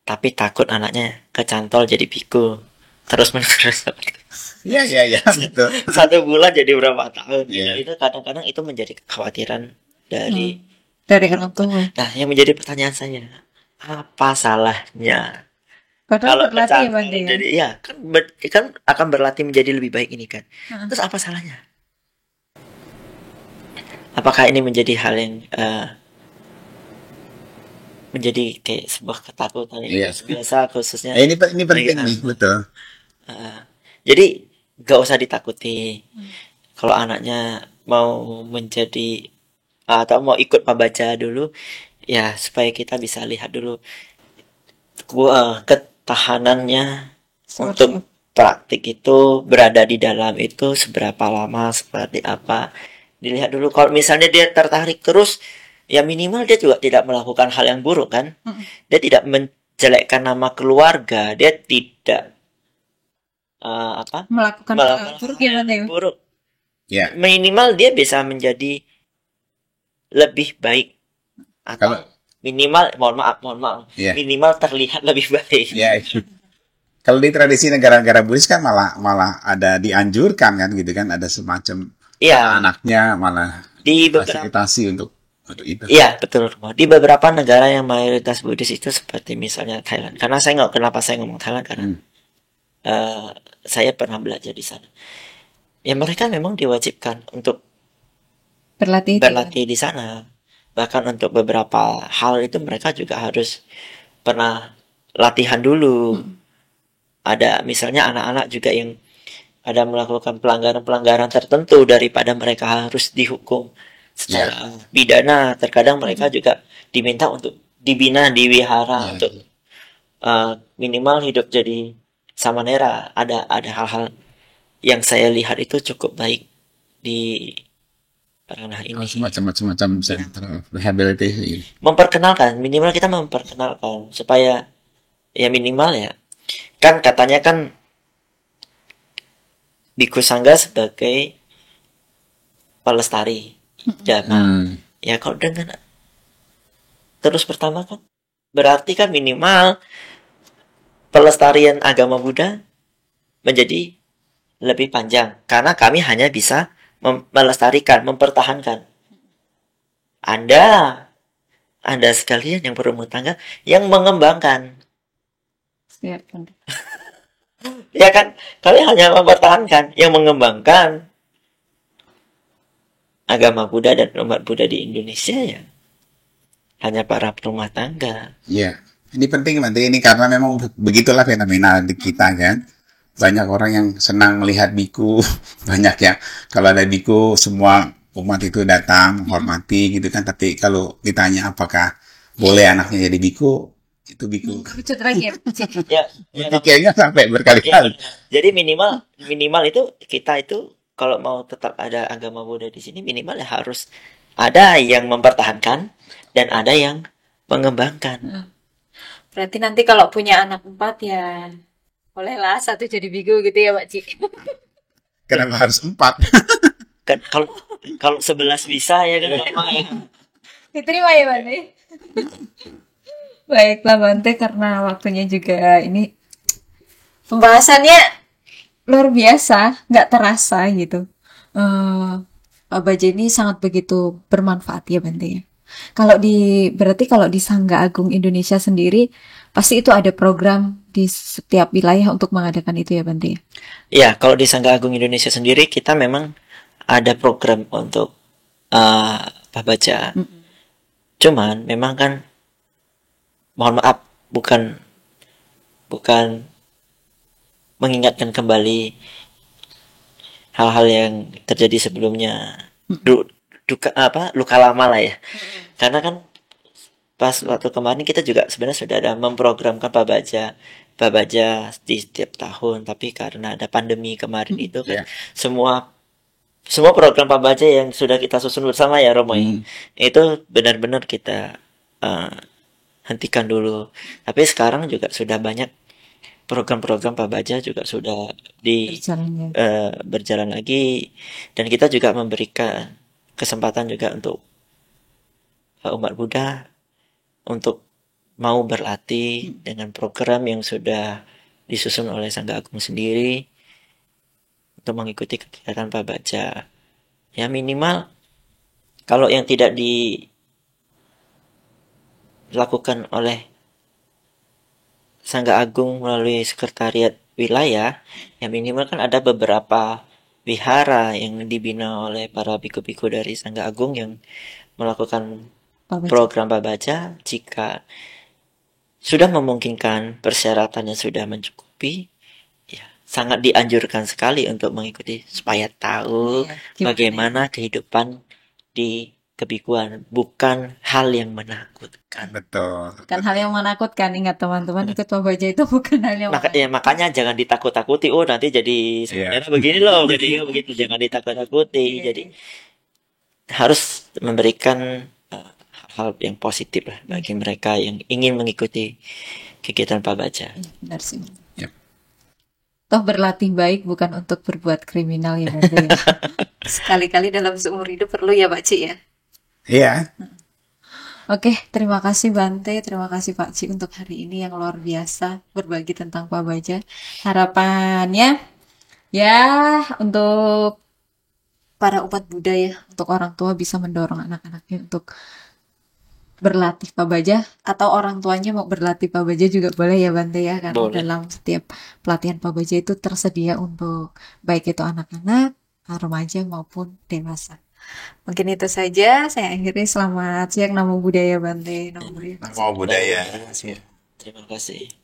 Speaker 1: tapi takut anaknya kecantol jadi biku terus menerus.
Speaker 3: Iya, betul.
Speaker 1: 1 bulan jadi berapa tahun. Itu kadang-kadang itu menjadi kekhawatiran dari
Speaker 2: orang tua.
Speaker 1: Nah, yang menjadi pertanyaan saya, apa salahnya
Speaker 2: Padahal
Speaker 1: kalau
Speaker 2: berlatih
Speaker 1: kecantol jadi kan akan berlatih menjadi lebih baik ini kan. Terus apa salahnya? Apakah ini menjadi hal yang menjadi kayak sebuah ketakutan biasa khususnya
Speaker 3: ini penting nih, betul.
Speaker 1: Jadi gak usah ditakuti kalau anaknya mau menjadi atau mau ikut pabaca dulu ya, supaya kita bisa lihat dulu ketahanannya untuk praktik itu, berada di dalam itu seberapa lama, seperti apa. Dilihat dulu. Kalau misalnya dia tertarik terus, ya minimal dia juga tidak melakukan hal yang buruk kan. Dia tidak menjelekkan nama keluarga, dia tidak
Speaker 2: melakukan hal
Speaker 1: buruk. Minimal dia bisa menjadi lebih baik, atau minimal mohon maaf minimal terlihat lebih baik.
Speaker 3: Kalau di tradisi negara-negara Buddhis kan malah ada dianjurkan kan gitu kan, ada semacam anaknya malah fasilitasi untuk itu.
Speaker 1: Iya, betul. Di beberapa negara yang mayoritas Buddhis itu seperti misalnya Thailand. Karena kenapa saya ngomong Thailand, karena saya pernah belajar di sana. Ya mereka memang diwajibkan untuk berlatih di sana. Bahkan untuk beberapa hal itu mereka juga harus pernah latihan dulu. Ada misalnya anak-anak juga yang ada melakukan pelanggaran-pelanggaran tertentu, daripada mereka harus dihukum secara pidana, terkadang mereka juga diminta untuk dibina di wihara untuk minimal hidup jadi samanera. Ada hal-hal yang saya lihat itu cukup baik di ranah ini.
Speaker 3: Semacam rehabilitasi.
Speaker 1: Minimal kita memperkenalkan supaya ya minimal ya. Kan katanya kan Bhikkhu Sangha sebagai pelestari jangan ya, kalau dengan terus pertama kan berarti kan minimal pelestarian agama Buddha menjadi lebih panjang, karena kami hanya bisa melestarikan, mempertahankan. Anda sekalian yang berumah tangga yang mengembangkan. Ya kan, kalian hanya mempertahankan, yang mengembangkan agama Buddha dan umat Buddha di Indonesia ya hanya para perumah tangga.
Speaker 3: Iya, ini penting nanti ini, karena memang begitulah fenomena di kita kan. Banyak orang yang senang melihat biku, banyak ya. Kalau ada biku, semua umat itu datang menghormati gitu kan. Tapi kalau ditanya apakah boleh anaknya jadi biku, itu biku. Kayaknya sampai berkali-kali.
Speaker 1: Jadi minimal itu kita itu kalau mau tetap ada agama Buddha di sini, minimal ya harus ada yang mempertahankan dan ada yang mengembangkan.
Speaker 2: Berarti nanti kalau punya anak 4 ya bolehlah 1 jadi biku gitu ya Pak Ci.
Speaker 3: Kenapa harus 4?
Speaker 1: Kan kalau 11 bisa ya kan.
Speaker 2: Diterima ya Bante. Baiklah Bante, karena waktunya juga ini pembahasannya luar biasa, nggak terasa gitu. Baja ini sangat begitu bermanfaat ya Bante ya. Berarti kalau di Sangga Agung Indonesia sendiri pasti itu ada program di setiap wilayah untuk mengadakan itu ya Bante?
Speaker 1: Ya, kalau di Sangga Agung Indonesia sendiri kita memang ada program untuk pabaca. Cuman memang kan mohon maaf bukan mengingatkan kembali hal-hal yang terjadi sebelumnya. Luka lama lah ya. Karena kan pas waktu kemarin kita juga sebenarnya sudah ada memprogramkan pabaca Pak Baja di setiap tahun, tapi karena ada pandemi kemarin itu kan
Speaker 3: Iya.
Speaker 1: semua program Pak Baja yang sudah kita susun bersama ya Romo ya, itu benar-benar kita hentikan dulu. Tapi sekarang juga sudah banyak program-program Pak Baja juga sudah
Speaker 2: berjalannya.
Speaker 1: berjalan lagi, dan kita juga memberikan kesempatan juga untuk umat Buddha untuk mau berlatih dengan program yang sudah disusun oleh Sangga Agung sendiri untuk mengikuti kegiatan Pak Baja. Ya minimal kalau yang tidak dilakukan oleh Sangga Agung melalui sekretariat wilayah, ya minimal kan ada beberapa wihara yang dibina oleh para biku-biku dari Sangga Agung yang melakukan
Speaker 2: Pak Baja.
Speaker 1: program Pak Baja. Jika sudah memungkinkan, persyaratannya sudah mencukupi, ya sangat dianjurkan sekali untuk mengikuti supaya tahu
Speaker 2: Iya,
Speaker 1: bagaimana kehidupan di kebikuan, bukan hal yang menakutkan.
Speaker 3: Betul.
Speaker 2: Bukan hal yang menakutkan, ingat teman-teman, ikut Pak Baja itu bukan hal yang
Speaker 1: Makanya jangan ditakut-takuti. Oh nanti jadi sebenarnya begini loh, jadi begitu, jangan ditakut-takuti. Jadi harus memberikan hal yang positif lah bagi mereka yang ingin mengikuti kegiatan Pak Baja.
Speaker 2: benar sih.
Speaker 3: Yap.
Speaker 2: Toh berlatih baik bukan untuk berbuat kriminal ya Bante ya. Sekali-kali dalam seumur hidup perlu ya Pak Ci ya.
Speaker 3: Iya.
Speaker 2: Oke, terima kasih Bante, terima kasih Pak Ci untuk hari ini yang luar biasa berbagi tentang Pak Baja. Harapannya ya untuk para umat Buddha ya, untuk orang tua bisa mendorong anak-anaknya untuk berlatih Pak Baja, atau orang tuanya mau berlatih Pak Baja juga boleh ya Bante ya, karena
Speaker 1: Boleh.
Speaker 2: dalam setiap pelatihan Pak Baja itu tersedia untuk baik itu anak-anak, remaja maupun dewasa. Mungkin itu saja, saya akhiri. Selamat siang, Namo Buddhaya Bante. Namo Buddhaya.
Speaker 3: Mau budaya.
Speaker 1: Terima kasih.